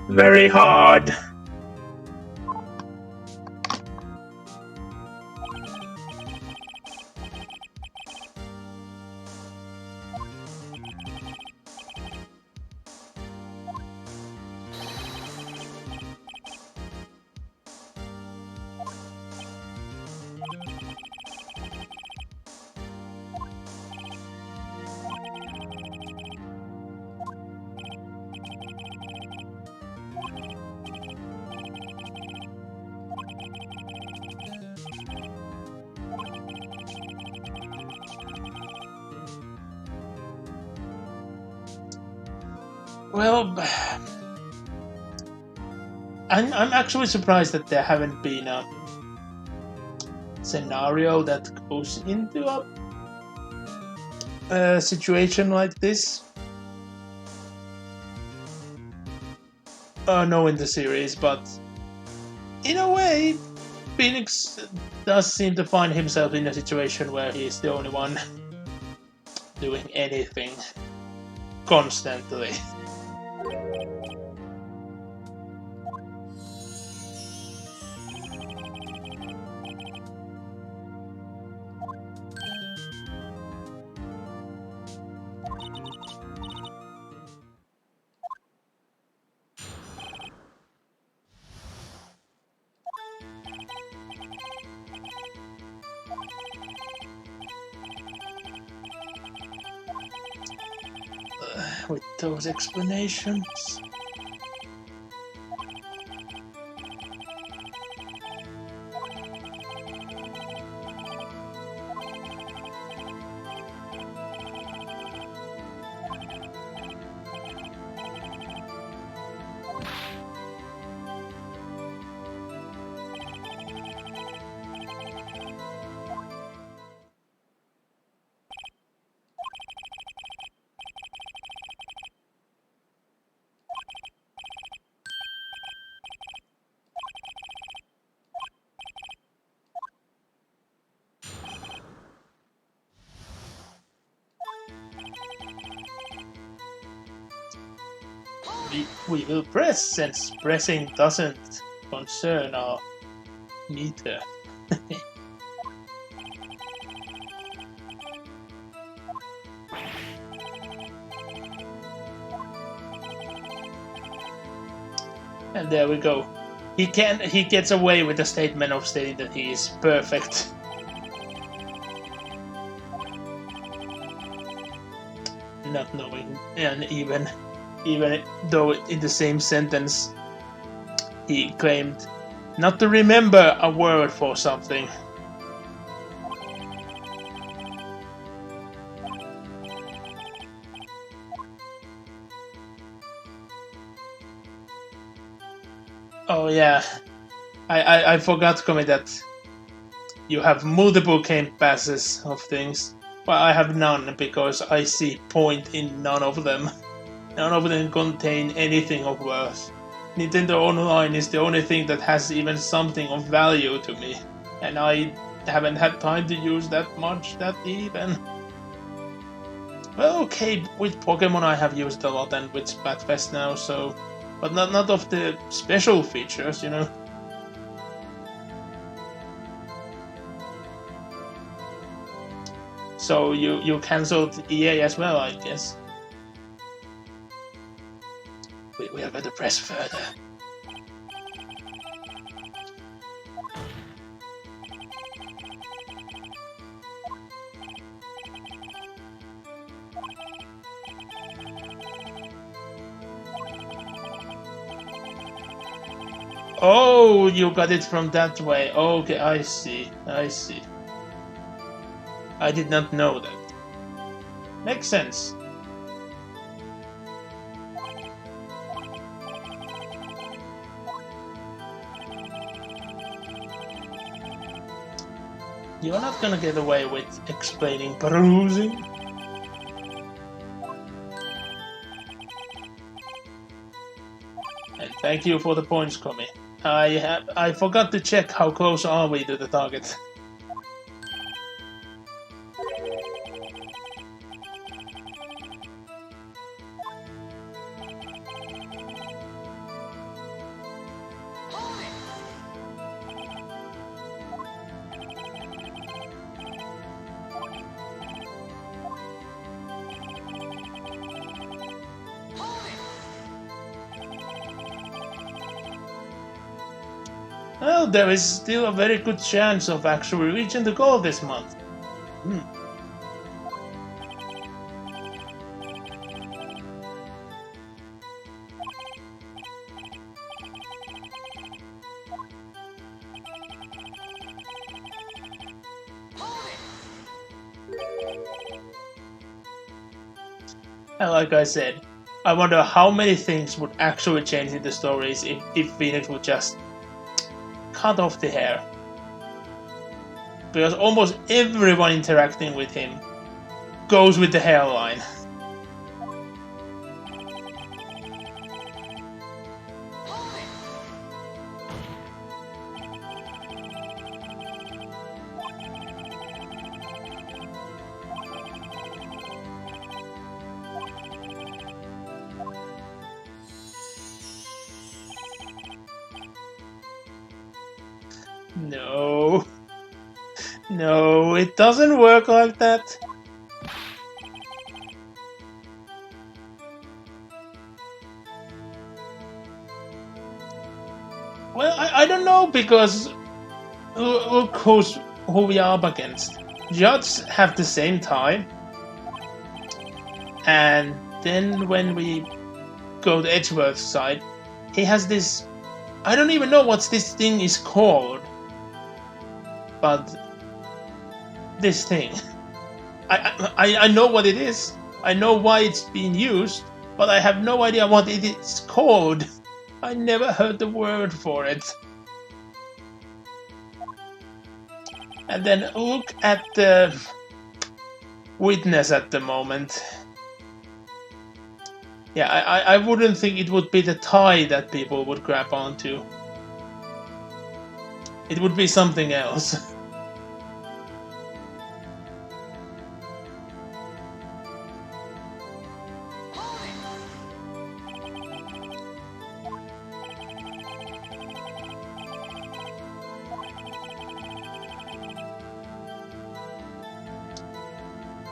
very hard. Well, I'm actually surprised that there haven't been a scenario that goes into a situation like this. No, in the series, but in a way, Phoenix does seem to find himself in a situation where he's the only one doing anything constantly. With those explanations. We will press, since pressing doesn't concern our meter. And there we go. He gets away with the statement of stating that he is perfect. Not knowing, and even though in the same sentence he claimed Not to remember a word for something. Oh yeah, I forgot to comment that you have multiple game passes of things. Well, I have none because I see point in none of them. None of them contain anything of worth. Nintendo Online is the only thing that has even something of value to me, and I haven't had time to use that much, that even. Well, okay, with Pokemon I have used a lot, and with Splatfest now, so... But not of the special features, you know? So you cancelled EA as well, I guess. We are going to press further. Oh, you got it from that way. Okay, I see. I see. I did not know that. Makes sense. You're not gonna get away with explaining bruising. And thank you for the points, Komi. I forgot to check how close are we to the target. Well, there is still a very good chance of actually reaching the goal this month. And like I said, I wonder how many things would actually change in the stories if Phoenix would just cut off the hair. Because almost everyone interacting with him goes with the hairline. No. No, it doesn't work like that. Well, I don't know, because look who we are up against. Judds have the same tie, and then when we go to Edgeworth's side, he has this... I don't even know what this thing is called, but this thing. I know what it is. I know why it's being used, but I have no idea what it is called. I never heard the word for it. And then look at the witness at the moment. Yeah, I wouldn't think it would be the tie that people would grab onto. It would be something else.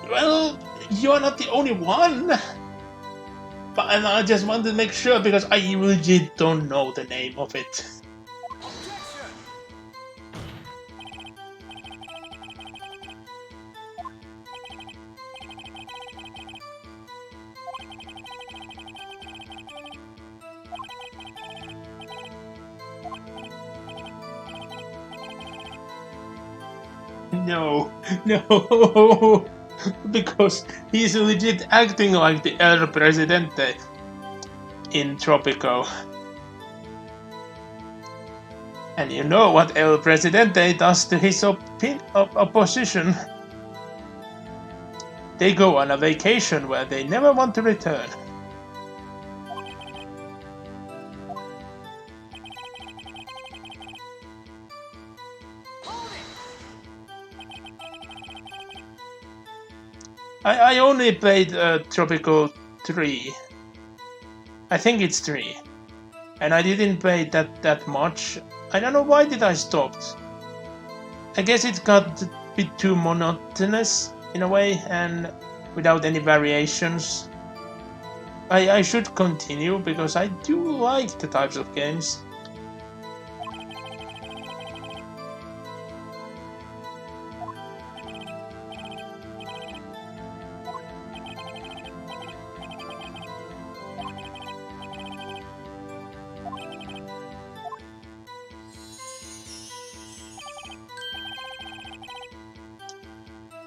Well, you're not the only one. But I just wanted to make sure, because I really don't know the name of it. No, no, because he's legit acting like the El Presidente in Tropico. And you know what El Presidente does to his opposition. They go on a vacation where they never want to return. I only played Tropico 3. I think it's 3. And I didn't play that much. I don't know why did I stop. I guess it got a bit too monotonous in a way and without any variations. I should continue because I do like the types of games.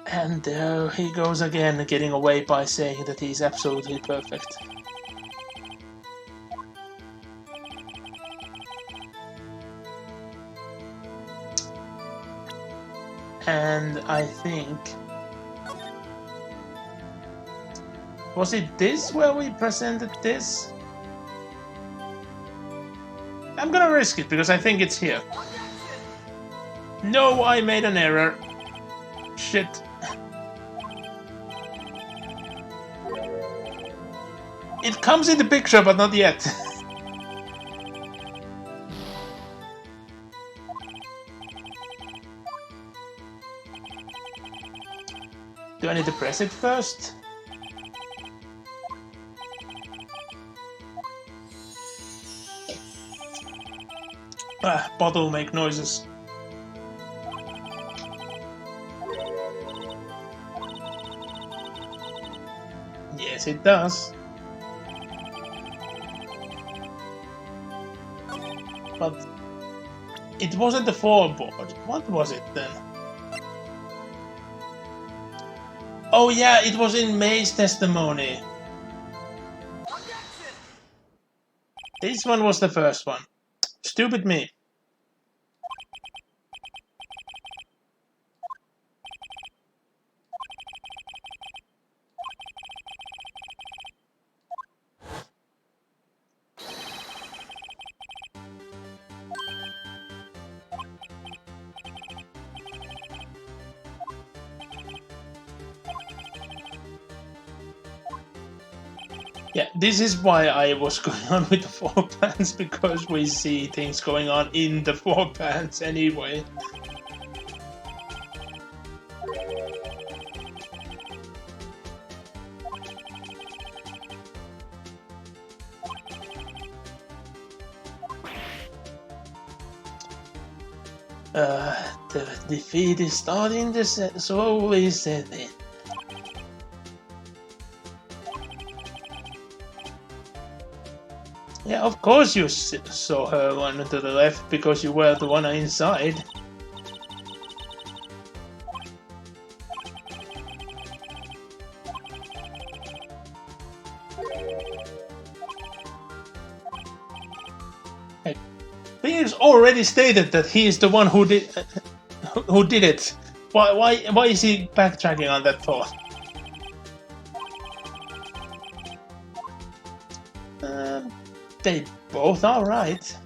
And there he goes again, getting away by saying that he's absolutely perfect. And I think... Was it this where we presented this? I'm gonna risk it because I think it's here. No, I made an error. Shit. It comes in the picture, but not yet. Do I need to press it first? Ah, bottle make noises. Yes, it does. But it wasn't the foreboard. What was it then? Oh yeah, it was in May's testimony. This one was the first one. Stupid me. Yeah, this is why I was going on with the floor plans, because we see things going on in the floor plans anyway. The defeat is starting to slowly set in. Yeah, of course you saw her one to the left because you were the one inside. Phoenix already stated that he is the one who did it. Why is he backtracking on that thought? They both are right.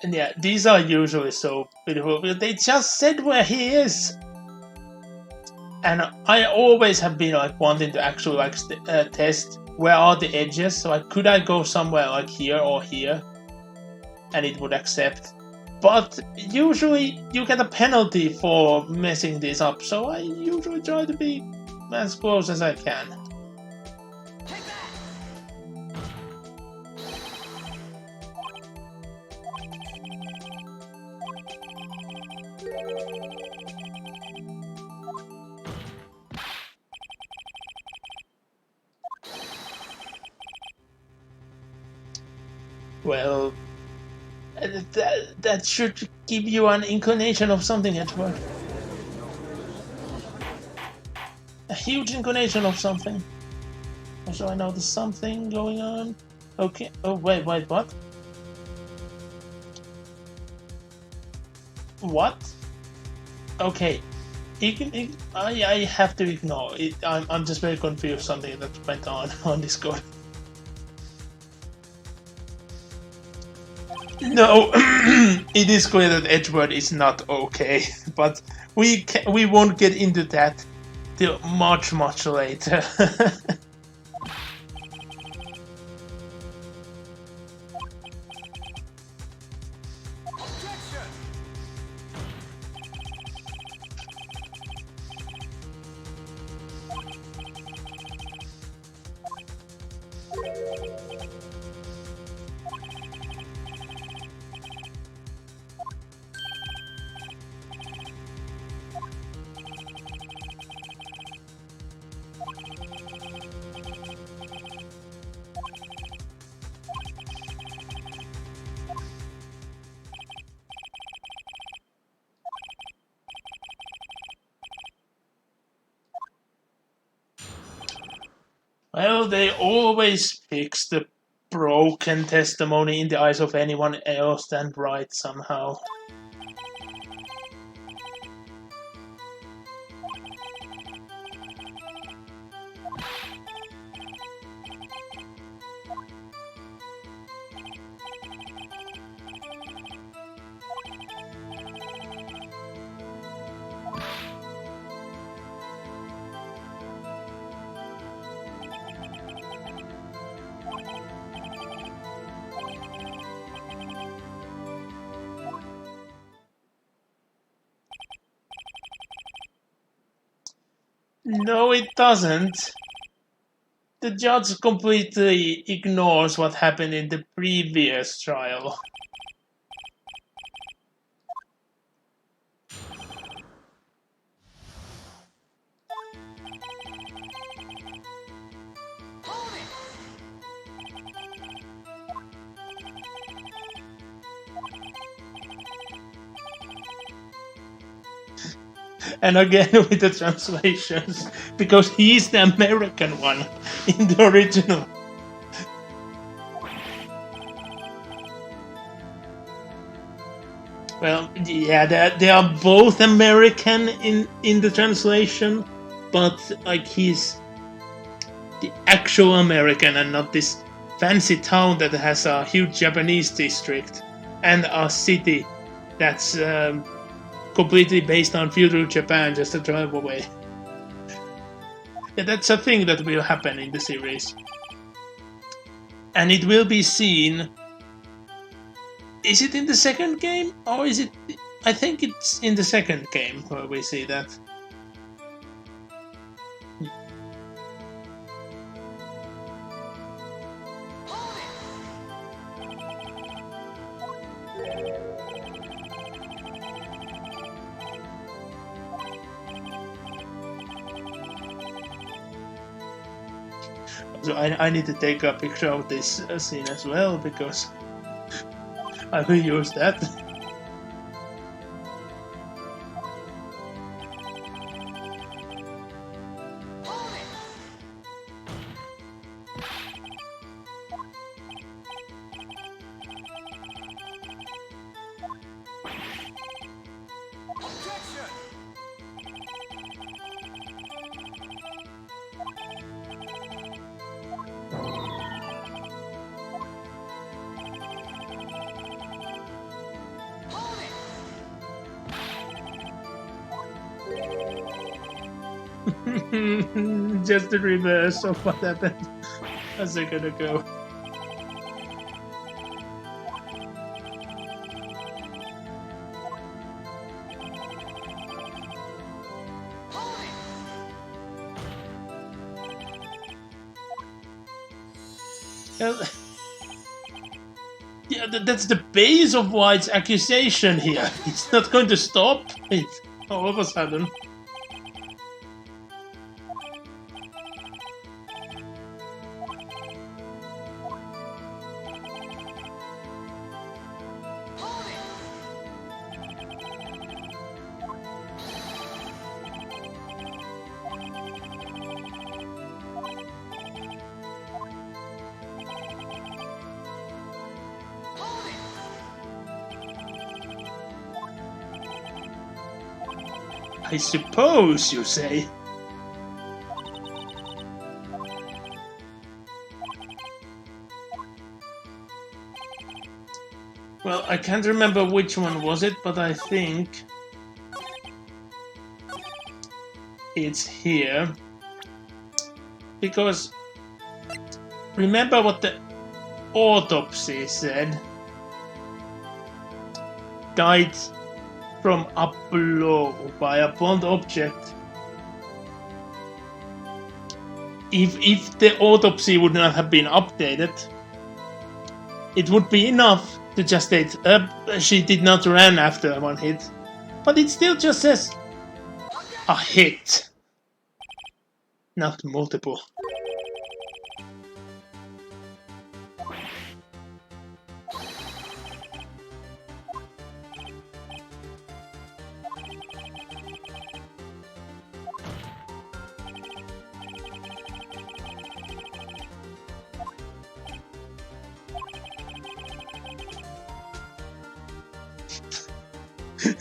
And yeah, these are usually so beautiful. They just said where he is. and I always have been like wanting to actually like test where are the edges. So like, could I go somewhere like here or here, and it would accept. But usually you get a penalty for messing this up, so I usually try to be as close as I can. Well, that should give you an inclination of something, Edward. A huge inclination of something. So I know there's something going on. Okay. Oh, wait, what? What? Okay. I have to ignore it. I'm just very confused. Something that went on Discord. No, it is clear that Edward is not okay, but we won't get into that till much later. Well, they always fix the broken testimony in the eyes of anyone else than Wright somehow. No, it doesn't. The judge completely ignores what happened in the previous trial. And again with the translations, because he's the American one in the original. Well, yeah, they are both American in the translation, but like he's the actual American and not this fancy town that has a huge Japanese district and a city that's completely based on feudal Japan, just a drive away. Yeah, that's a thing that will happen in the series. And it will be seen. Is it in the second game? Or is it... I think it's in the second game where we see that. So I need to take a picture of this scene as well, because I will use that. Just the reverse of what happened a second ago. Yeah, that's the base of White's accusation here. He's not going to stop it all of a sudden. I suppose, you say? Well, I can't remember which one was it, but I think it's here. Because remember what the autopsy said? Died from up below by a blunt object. If the autopsy would not have been updated, it would be enough to just state she did not run after one hit. But it still just says a hit, not multiple.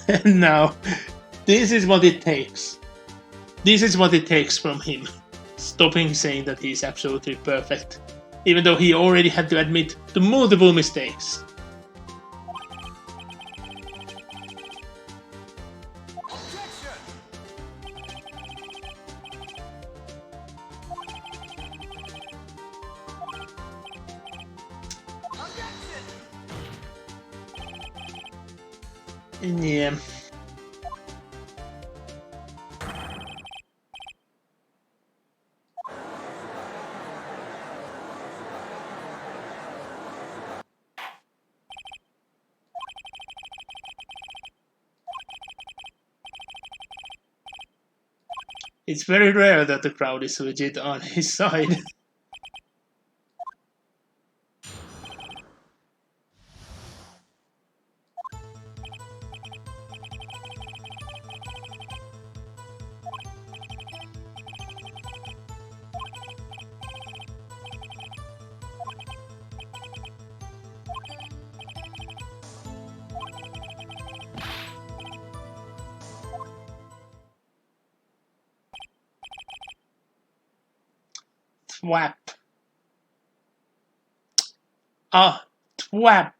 And now, this is what it takes. This is what it takes from him. Stopping saying that he's absolutely perfect, even though he already had to admit to multiple mistakes. Yeah. It's very rare that the crowd is legit on his side. Thwap. Ah, thwap.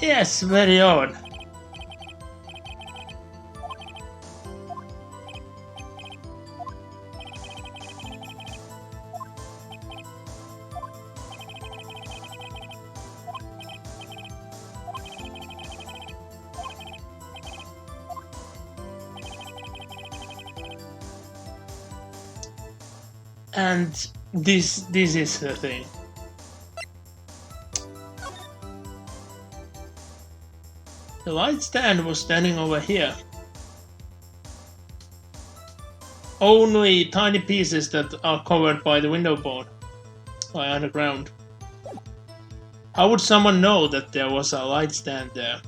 Yes, very odd. And this is the thing. The light stand was standing over here. Only tiny pieces that are covered by the window board, by underground. How would someone know that there was a light stand there?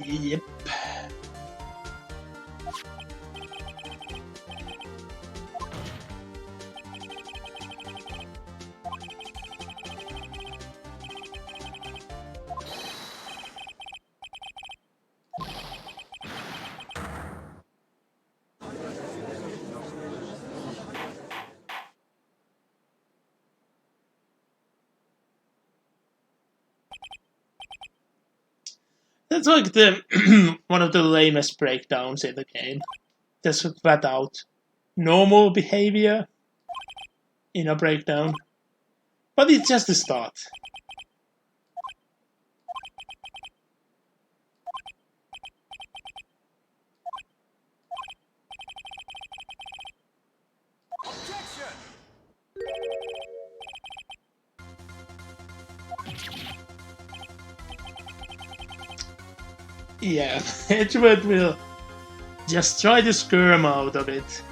Yep. That's like the one of the lamest breakdowns in the game. Just flat out normal behavior in a breakdown. But it's just the start. Yeah, Edgeworth will just try to skirm out of it.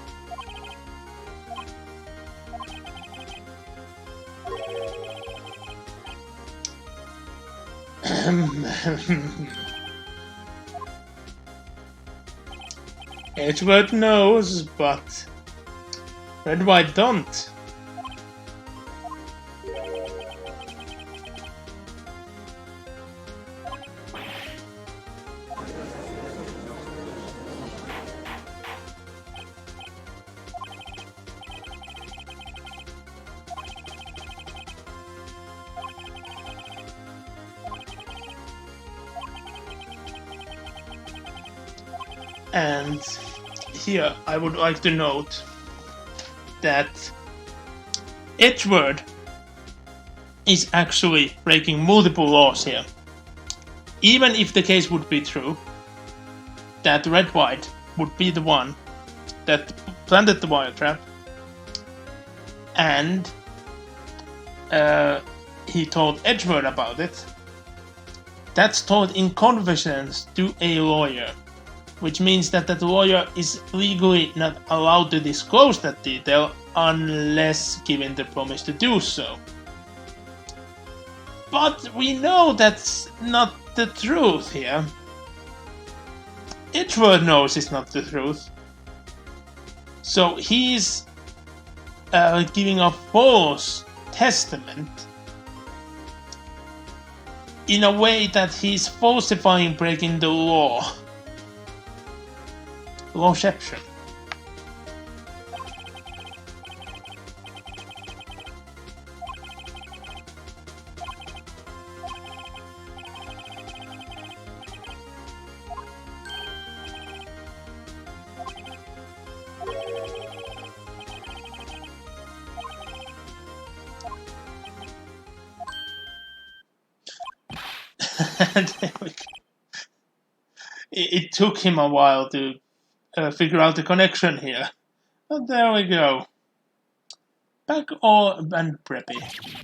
Edgeworth knows, but Red White don't. And here I would like to note that Edgeworth is actually breaking multiple laws here. Even if the case would be true that Red White would be the one that planted the wire trap, and he told Edgeworth about it, that's told in confidence to a lawyer, which means that the lawyer is legally not allowed to disclose that detail unless given the promise to do so. But we know that's not the truth here. Edgeworth knows it's not the truth. So he's giving a false testament in a way that he's falsifying breaking the law. Lawception. It took him a while to figure out the connection here. But there we go. Back all and preppy.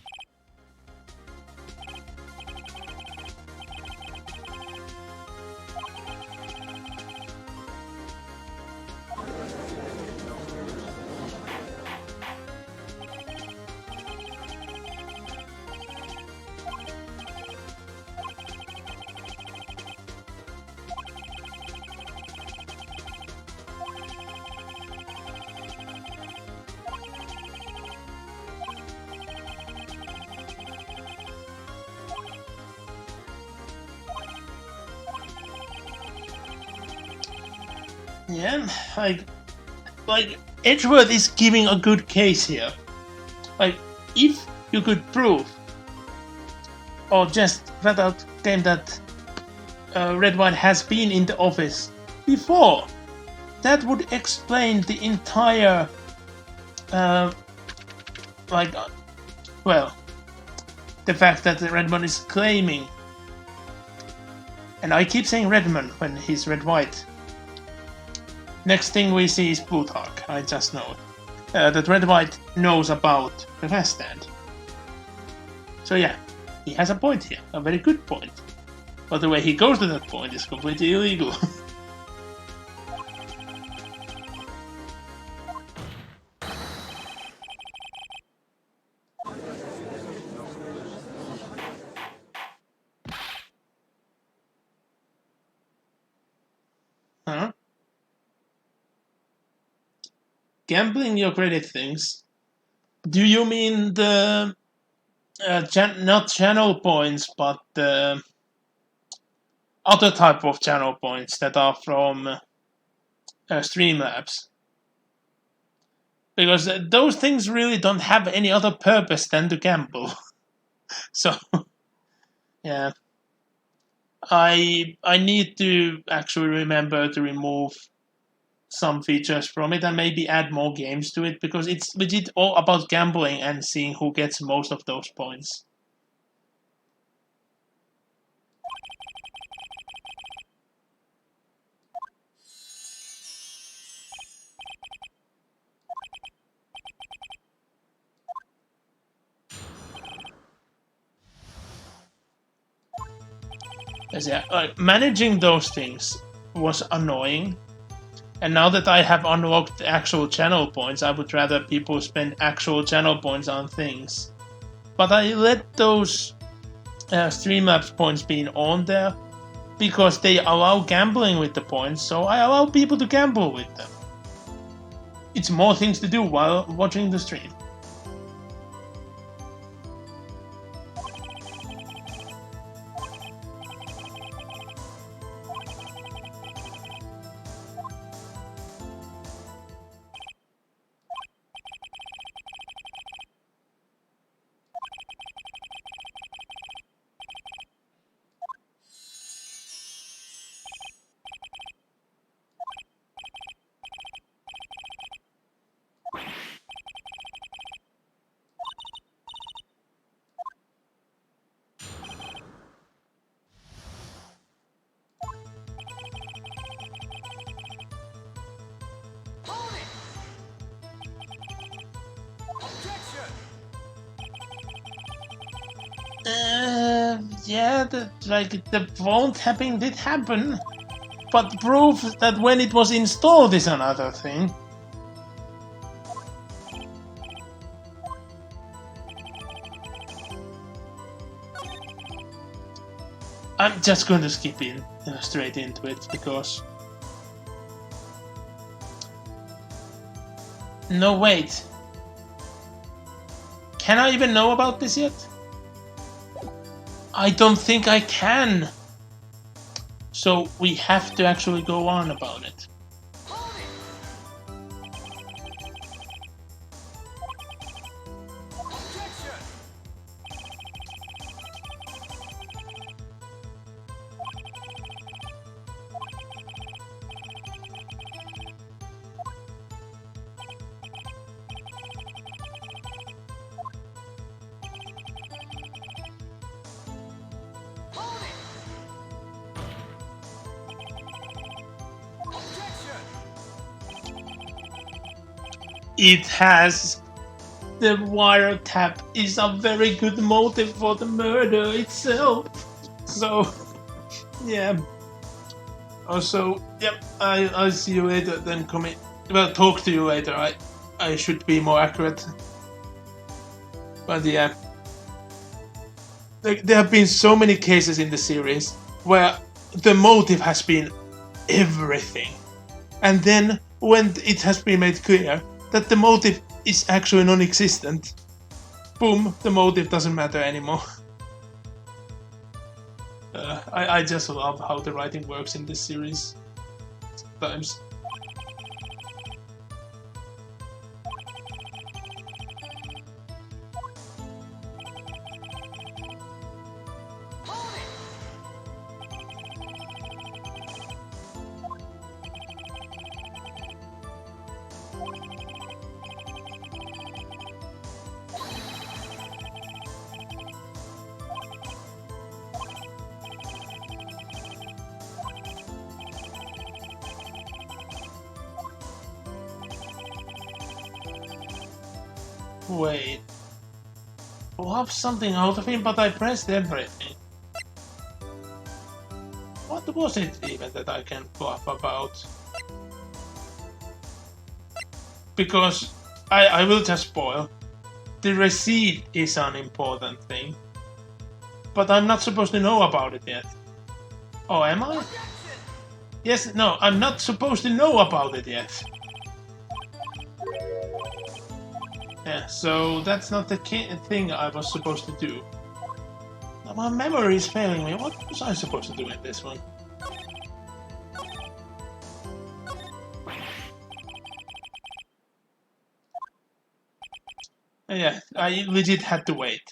Yeah, like Edgeworth is giving a good case here. Like, if you could prove, or just flat out claim that Red Wine has been in the office before, that would explain the entire, well, the fact that Redmond is claiming, and I keep saying Redmond when he's Red White. Next thing we see is Plutarch, I just know that Red White knows about the Fast Stand. So yeah, he has a point here, a very good point. But the way he goes to that point is completely illegal. Huh? Gambling your credit things? Do you mean the not channel points, but the other type of channel points that are from Streamlabs? Because those things really don't have any other purpose than to gamble. So, yeah. I need to actually remember to remove some features from it and maybe add more games to it, because it's legit all about gambling and seeing who gets most of those points. Yeah, managing those things was annoying. And now that I have unlocked actual channel points, I would rather people spend actual channel points on things. But I let those Streamlabs points being on there because they allow gambling with the points, so I allow people to gamble with them. It's more things to do while watching the stream. Yeah, the phone tapping did happen, but proof that when it was installed is another thing. I'm just going to skip in straight into it because. No, wait. Can I even know about this yet? I don't think I can. So we have to actually go on about it. It has. The wiretap is a very good motive for the murder itself. So, yeah. Also, yep, I'll see you later then talk to you later. I should be more accurate. But yeah. Like, there have been so many cases in the series where the motive has been everything. And then when it has been made clear that the motive is actually non-existent, boom, the motive doesn't matter anymore. I just love how the writing works in this series. Sometimes. Wait. Bluff something out of him, but I pressed everything. What was it even that I can bluff about? Because I will just spoil. The receipt is an important thing. But I'm not supposed to know about it yet. Oh, am I? Yes, no, I'm not supposed to know about it yet. Yeah, so that's not the thing I was supposed to do. Now my memory is failing me. What was I supposed to do in this one? Yeah, I legit had to wait.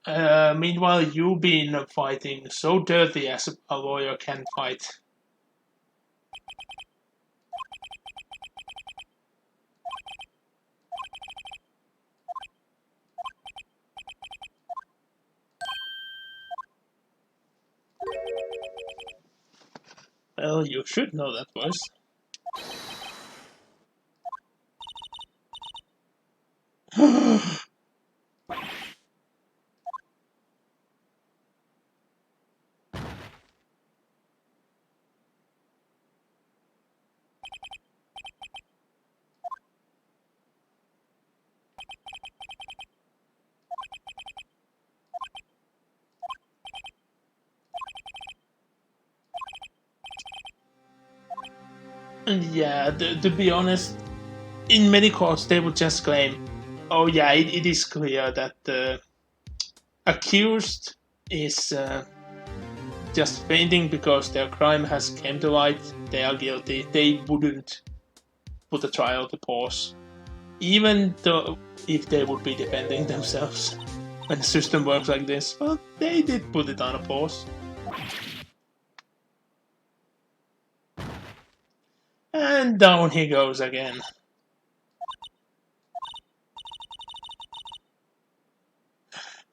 Meanwhile, you've been fighting so dirty as a lawyer can fight. Well, you should know that voice. And yeah, to be honest, in many courts they would just claim, oh yeah, it is clear that the accused is just fainting because their crime has came to light, they are guilty. They wouldn't put the trial to pause. Even though if they would be defending themselves when the system works like this, but they did put it on a pause. And down he goes again.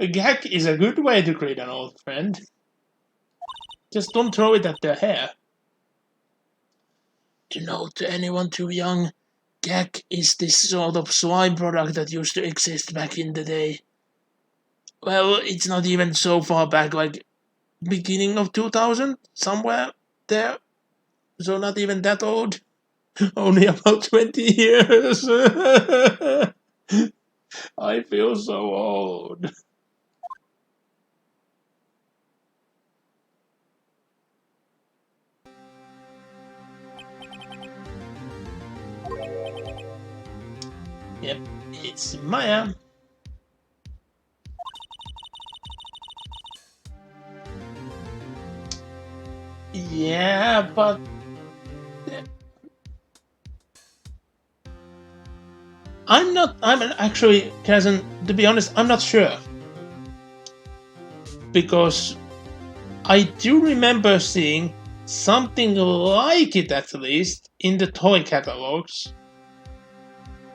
A gag is a good way to greet an old friend. Just don't throw it at their hair. To note to anyone too young, gag is this sort of slime product that used to exist back in the day. Well, it's not even so far back, like beginning of 2000, somewhere there. So not even that old. Only about 20 years. I feel so old. Yep, it's Maya. Yeah, but I'm actually, Kazan, to be honest, I'm not sure. Because I do remember seeing something like it at least in the toy catalogs.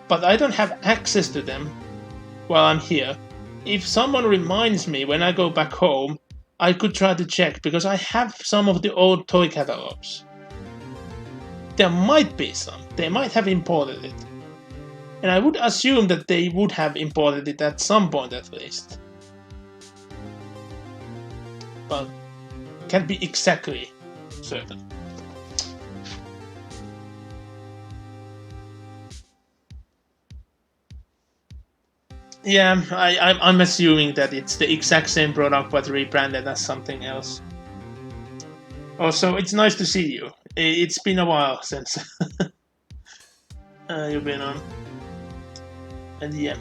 But I don't have access to them while I'm here. If someone reminds me when I go back home, I could try to check because I have some of the old toy catalogs. There might be some. They might have imported it. And I would assume that they would have imported it at some point at least. But can't be exactly certain. Yeah, I'm assuming that it's the exact same product but rebranded as something else. Also, it's nice to see you. It's been a while since you've been on. And yeah.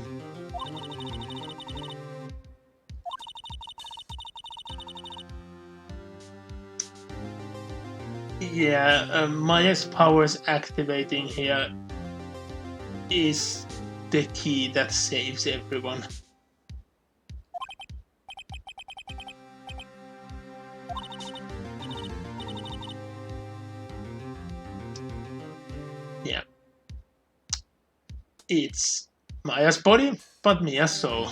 Yeah, Maya's powers activating here is the key that saves everyone. Yeah. It's Maya's body, but Mia's soul.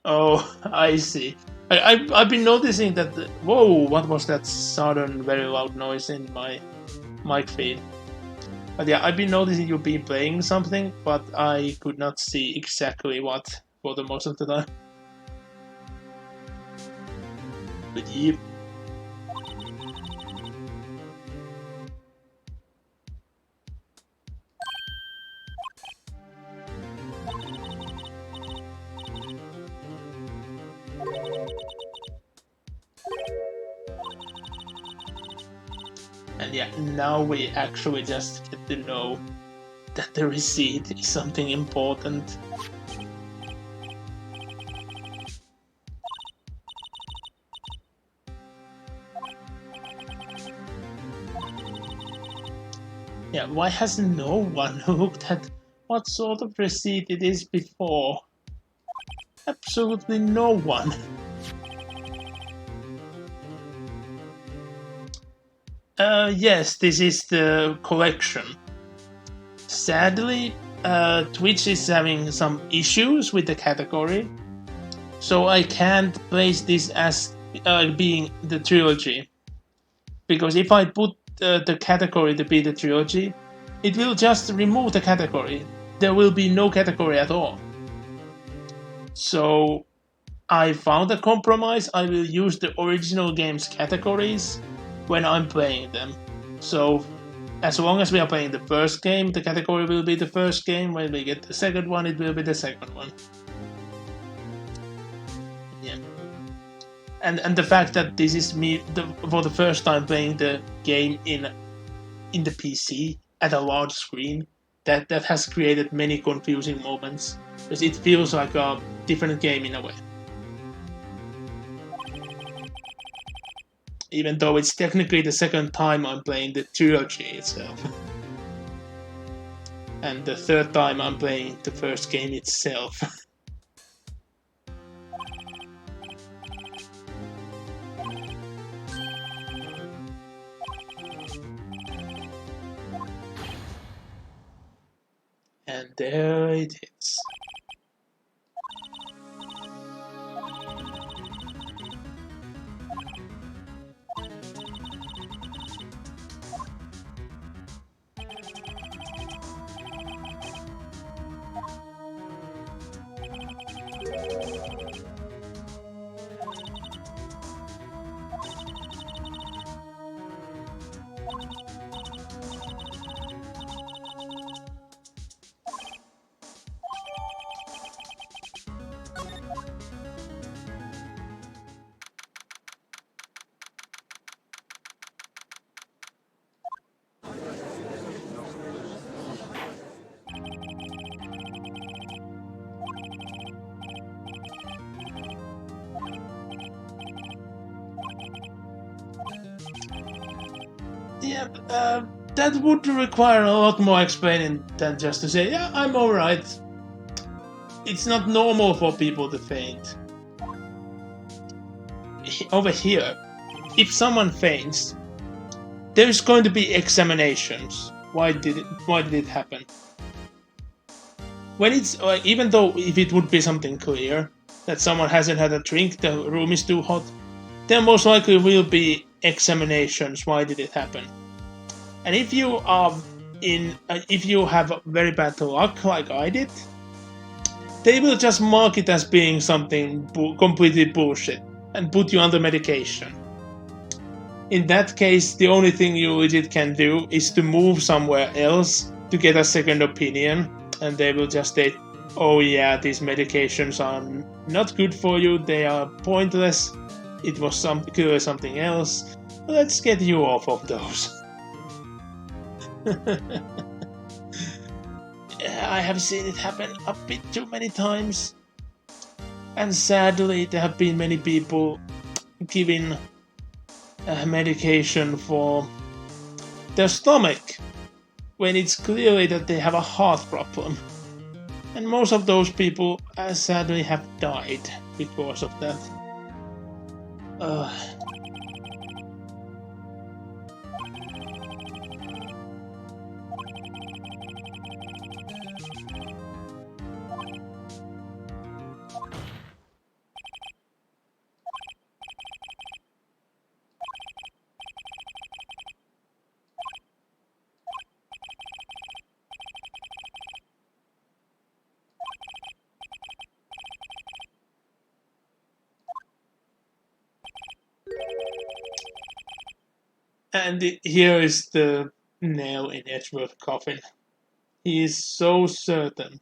Oh, I see. I've been noticing that. Whoa, what was that sudden, very loud noise in my mic feed? But yeah, I've been noticing you've been playing something, but I could not see exactly what for the most of the time. But yep. And yeah, now we actually just get to know that the receipt is something important. Yeah, why has no one looked at what sort of receipt it is before? Absolutely no one. Yes, this is the collection. Sadly, Twitch is having some issues with the category, so I can't place this as being the trilogy. Because if I put the category to be the trilogy, it will just remove the category. There will be no category at all. So I found a compromise. I will use the original game's categories when I'm playing them. So as long as we are playing the first game, the category will be the first game. When we get the second one, it will be the second one. Yeah. And the fact that this is me for the first time playing the game in the PC at a large screen, that has created many confusing moments because it feels like a different game in a way. Even though it's technically the second time I'm playing the trilogy itself. And the third time I'm playing the first game itself. And there it is. Yeah, that would require a lot more explaining than just to say, yeah, I'm alright. It's not normal for people to faint. Over here, if someone faints, there's going to be examinations. Why did it happen? When it's even though if it would be something clear that someone hasn't had a drink, the room is too hot, there most likely will be examinations. Why did it happen? And if you are if you have very bad luck like I did, they will just mark it as being something completely bullshit and put you under medication. In that case, the only thing you legit can do is to move somewhere else to get a second opinion, and they will just state, oh yeah, these medications are not good for you, they are pointless, it was clearly something else, let's get you off of those. I have seen it happen a bit too many times, and sadly there have been many people giving medication for their stomach when it's clearly that they have a heart problem. And most of those people sadly have died because of that. And here is the nail in Edgeworth's coffin. He is so certain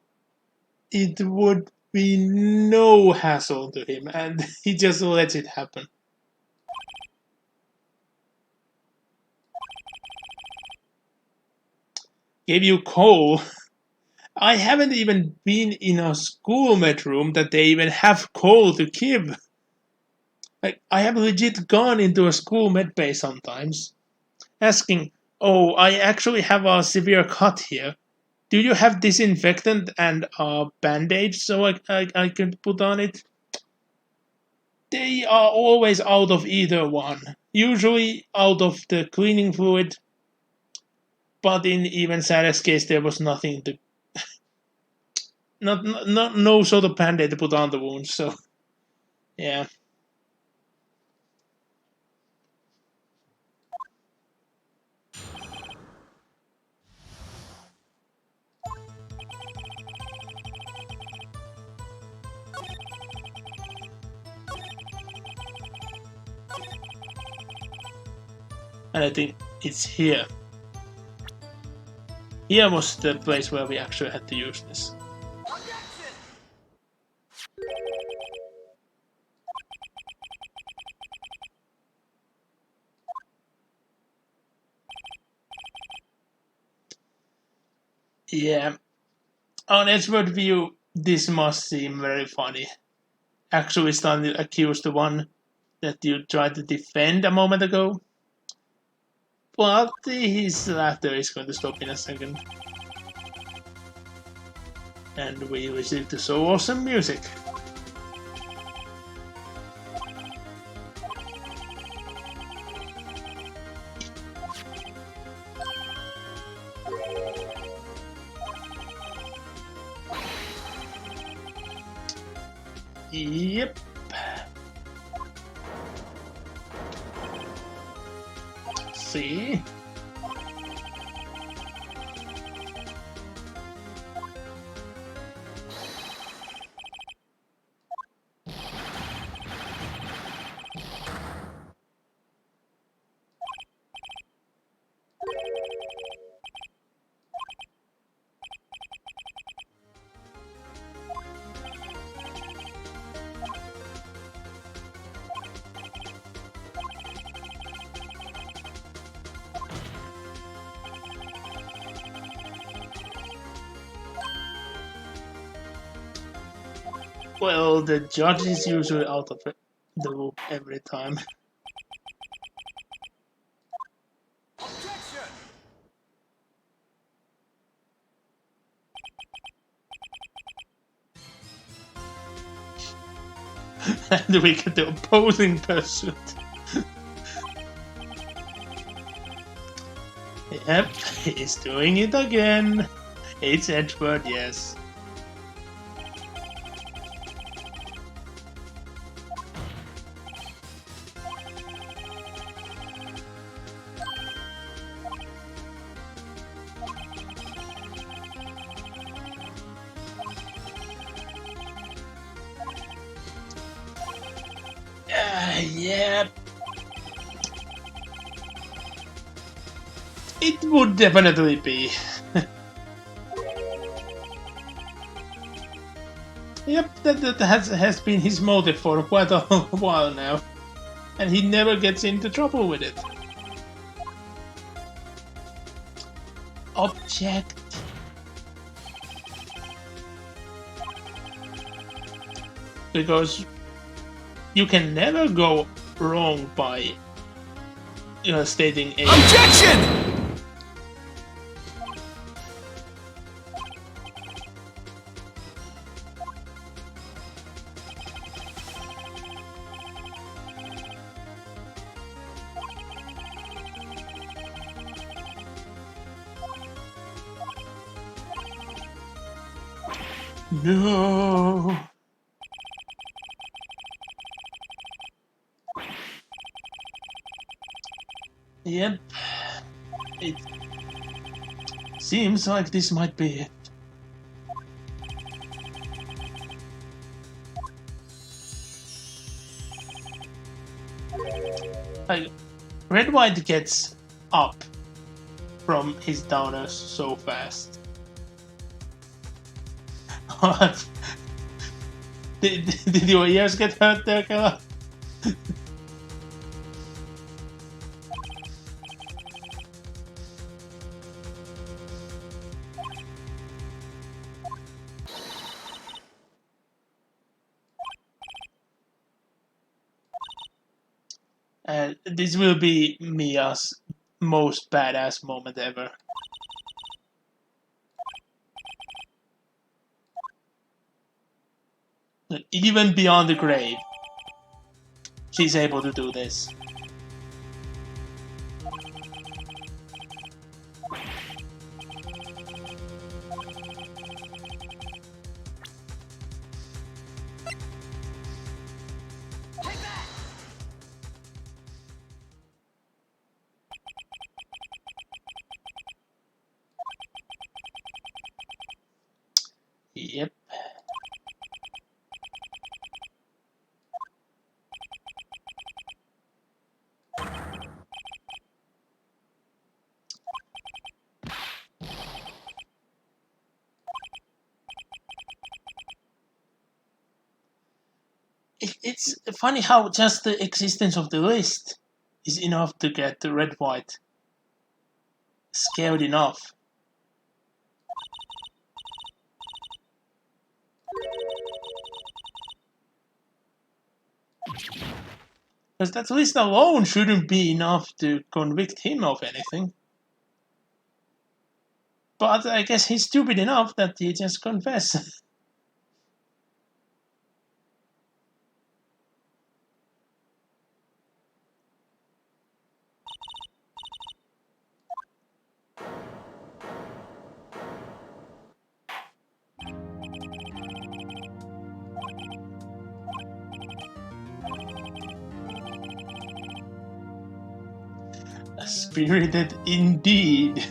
it would be no hassle to him, and he just lets it happen. Gave you coal? I haven't even been in a school med room that they even have coal to give. Like, I have legit gone into a school med bay sometimes, asking, "Oh, I actually have a severe cut here. Do you have disinfectant and a bandage so I can put on it?" They are always out of either one. Usually out of the cleaning fluid, but in even saddest case, there was nothing to, no sort of band-aid to put on the wounds. So, yeah. And I think it's here. Here was the place where we actually had to use this. Yeah. On Edgeworth view, this must seem very funny. Actually starting to accuse the one that you tried to defend a moment ago. But his laughter is going to stop in a second. And we received the so awesome music. Yep. See? Well, the judge is usually out of the loop every time. And we get the opposing pursuit. Yep, he's doing it again. It's Edgeworth, yes. Yeah. It would definitely be. Yep, that has been his motive for quite a while now. And he never gets into trouble with it. Object. Because you can never go wrong by stating a objection! No. Yep. It seems like this might be it. Red White gets up from his downers so fast. What? Did your ears get hurt there, Kella? This will be Mia's most badass moment ever. Even beyond the grave, she's able to do this. Yep. It's funny how just the existence of the list is enough to get the red-white scared enough. Because that list alone shouldn't be enough to convict him of anything. But I guess he's stupid enough that he just confesses. Spirited indeed.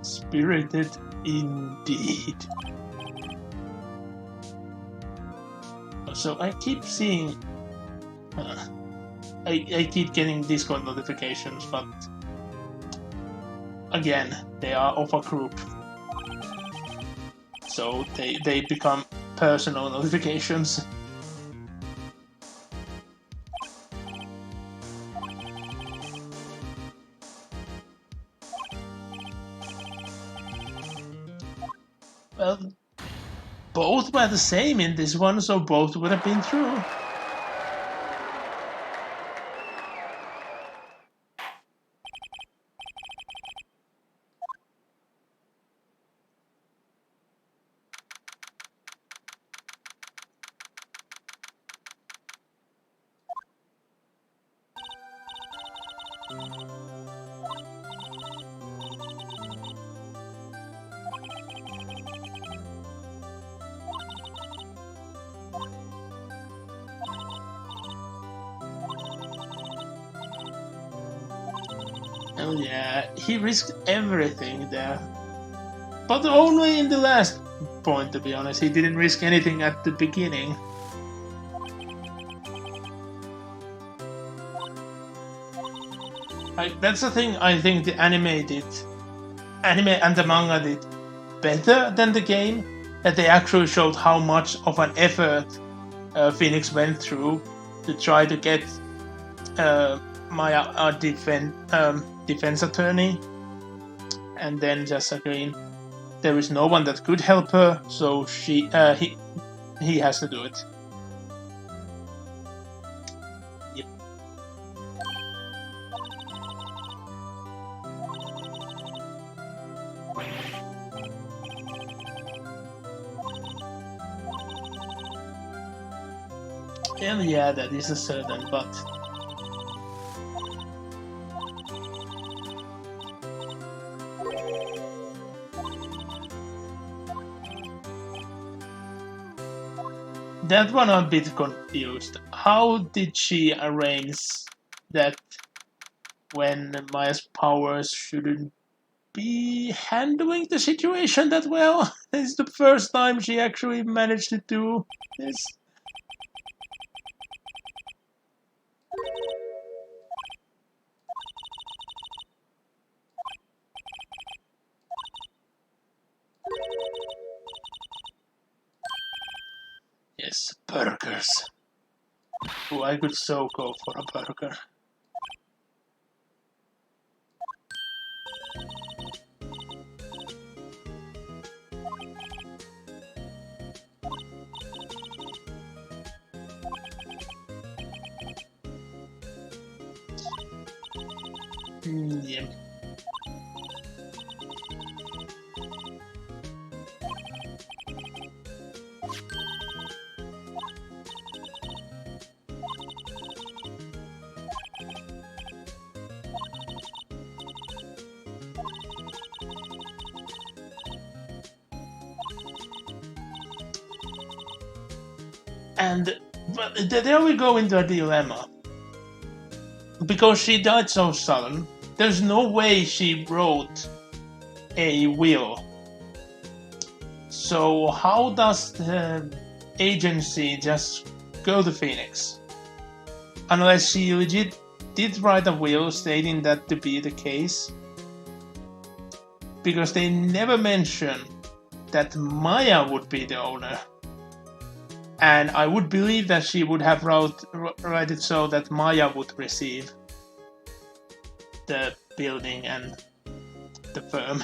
Spirited indeed. So I keep seeing... I keep getting Discord notifications, but... Again, they are of a group. So they become personal notifications. Well, both were the same in this one, so both would have been true. Oh yeah, he risked everything there. But only in the last point, to be honest. He didn't risk anything at the beginning. That's the thing I think the anime and the manga did better than the game, that they actually showed how much of an effort Phoenix went through to try to get Maya a defense attorney, and then just agreeing there is no one that could help her, so he has to do it. Yep. And yeah, that is a certain, but that one I'm a bit confused. How did she arrange that when Maya's powers shouldn't be handling the situation that well? This is the first time she actually managed to do this. Burgers. Oh, I could so go for a burger. Yeah. But there we go into a dilemma. Because she died so sudden, there's no way she wrote a will. So how does the agency just go to Phoenix? Unless she legit did write a will stating that to be the case. Because they never mention that Maya would be the owner. And I would believe that she would have write it so that Maya would receive the building and the firm.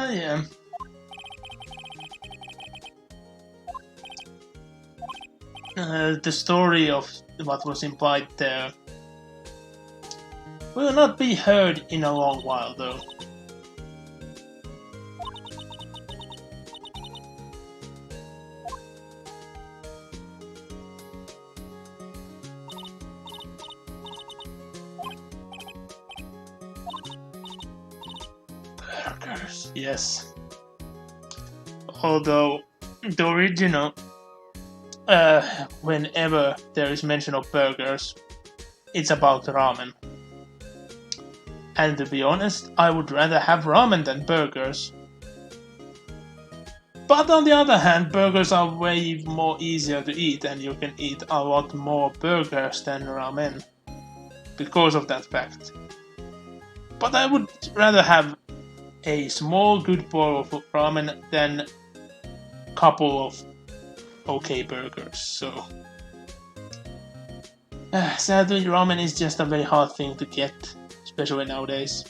Yeah. The story of what was implied there will not be heard in a long while, though. Burgers, yes. Although the original, whenever there is mention of burgers, it's about ramen. And to be honest, I would rather have ramen than burgers. But on the other hand, burgers are way more easier to eat, and you can eat a lot more burgers than ramen because of that fact. But I would rather have a small good bowl of ramen than a couple of okay burgers. So sadly, ramen is just a very hard thing to get, especially nowadays.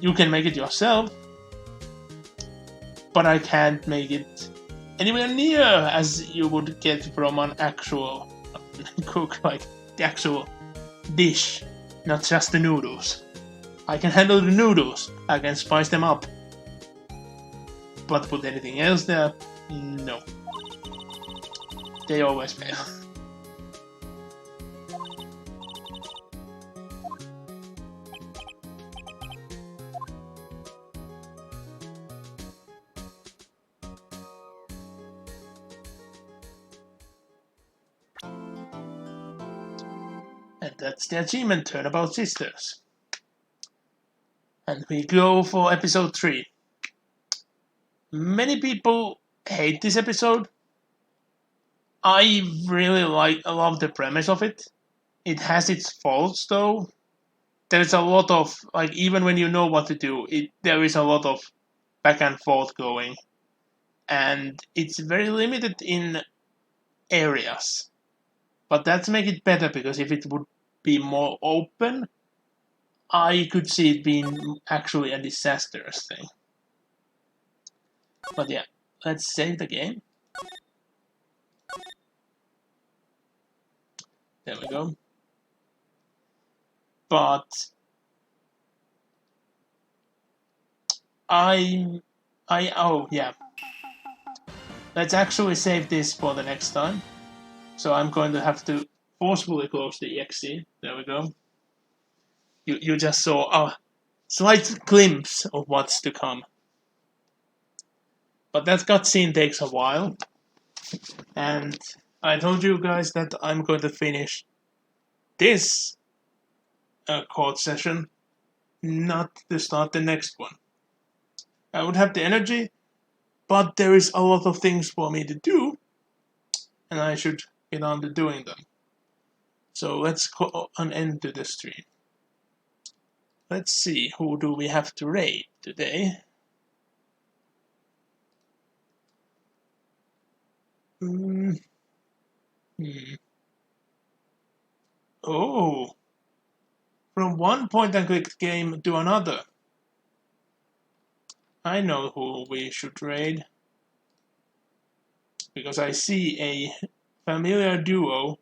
You can make it yourself, but I can't make it anywhere near as you would get from an actual cook, like the actual dish, not just the noodles. I can handle the noodles, I can spice them up. But put anything else there, no. They always fail. And that's the achievement Turnabout Sisters. And we go for episode 3. Many people hate this episode. I really love the premise of it. It has its faults though. There's a lot of, like, even when you know what to do, there is a lot of back and forth going. And it's very limited in areas. But that's make it better, because if it would be more open, I could see it being actually a disastrous thing. But yeah, let's save the game. There we go. But oh yeah. Let's actually save this for the next time. So I'm going to have to forcefully close the exe. There we go. You just saw a slight glimpse of what's to come. But that cutscene takes a while. And I told you guys that I'm going to finish this court session, not to start the next one. I would have the energy, but there is a lot of things for me to do, and I should get on to doing them. So let's call an end to the stream. Let's see, who do we have to raid today? Oh, from one point-and-click game to another. I know who we should raid, because I see a familiar duo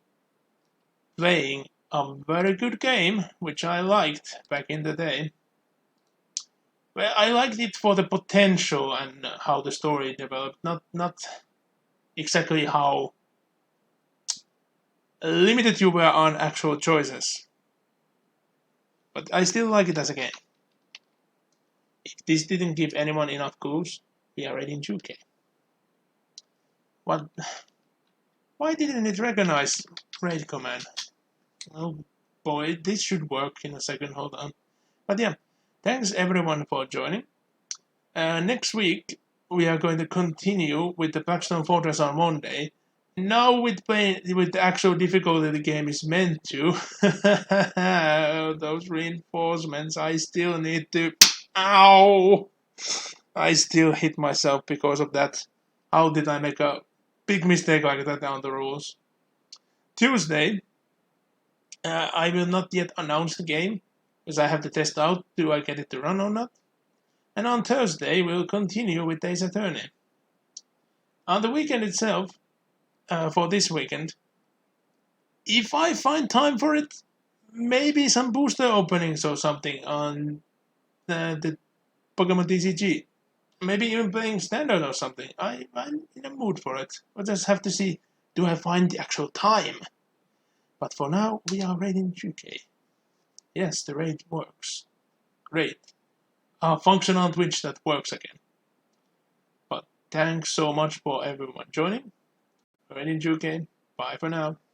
playing a very good game, which I liked back in the day. Well, I liked it for the potential and how the story developed, not exactly how limited you were on actual choices. But I still like it as a game. If this didn't give anyone enough clues, we are raiding 2K. What? Why didn't it recognize raid command? Oh boy, this should work in a second, hold on. But yeah, thanks everyone for joining. Next week, we are going to continue with the Blackstone Fortress on Monday. Now with the actual difficulty the game is meant to. Those reinforcements, I still need to... Ow! I still hit myself because of that. How did I make a big mistake like that on the rules? Tuesday, I will not yet announce the game, because I have to test out, do I get it to run or not? And on Thursday, we'll continue with Ace Attorney. On the weekend itself, for this weekend, if I find time for it, maybe some booster openings or something on the Pokemon TCG. Maybe even playing standard or something. I'm in a mood for it. We'll just have to see, do I find the actual time? But for now, we are raiding 2K. Yes, the raid works. Great. A function on Twitch that works again. But thanks so much for everyone joining. Raiding 2K. Bye for now.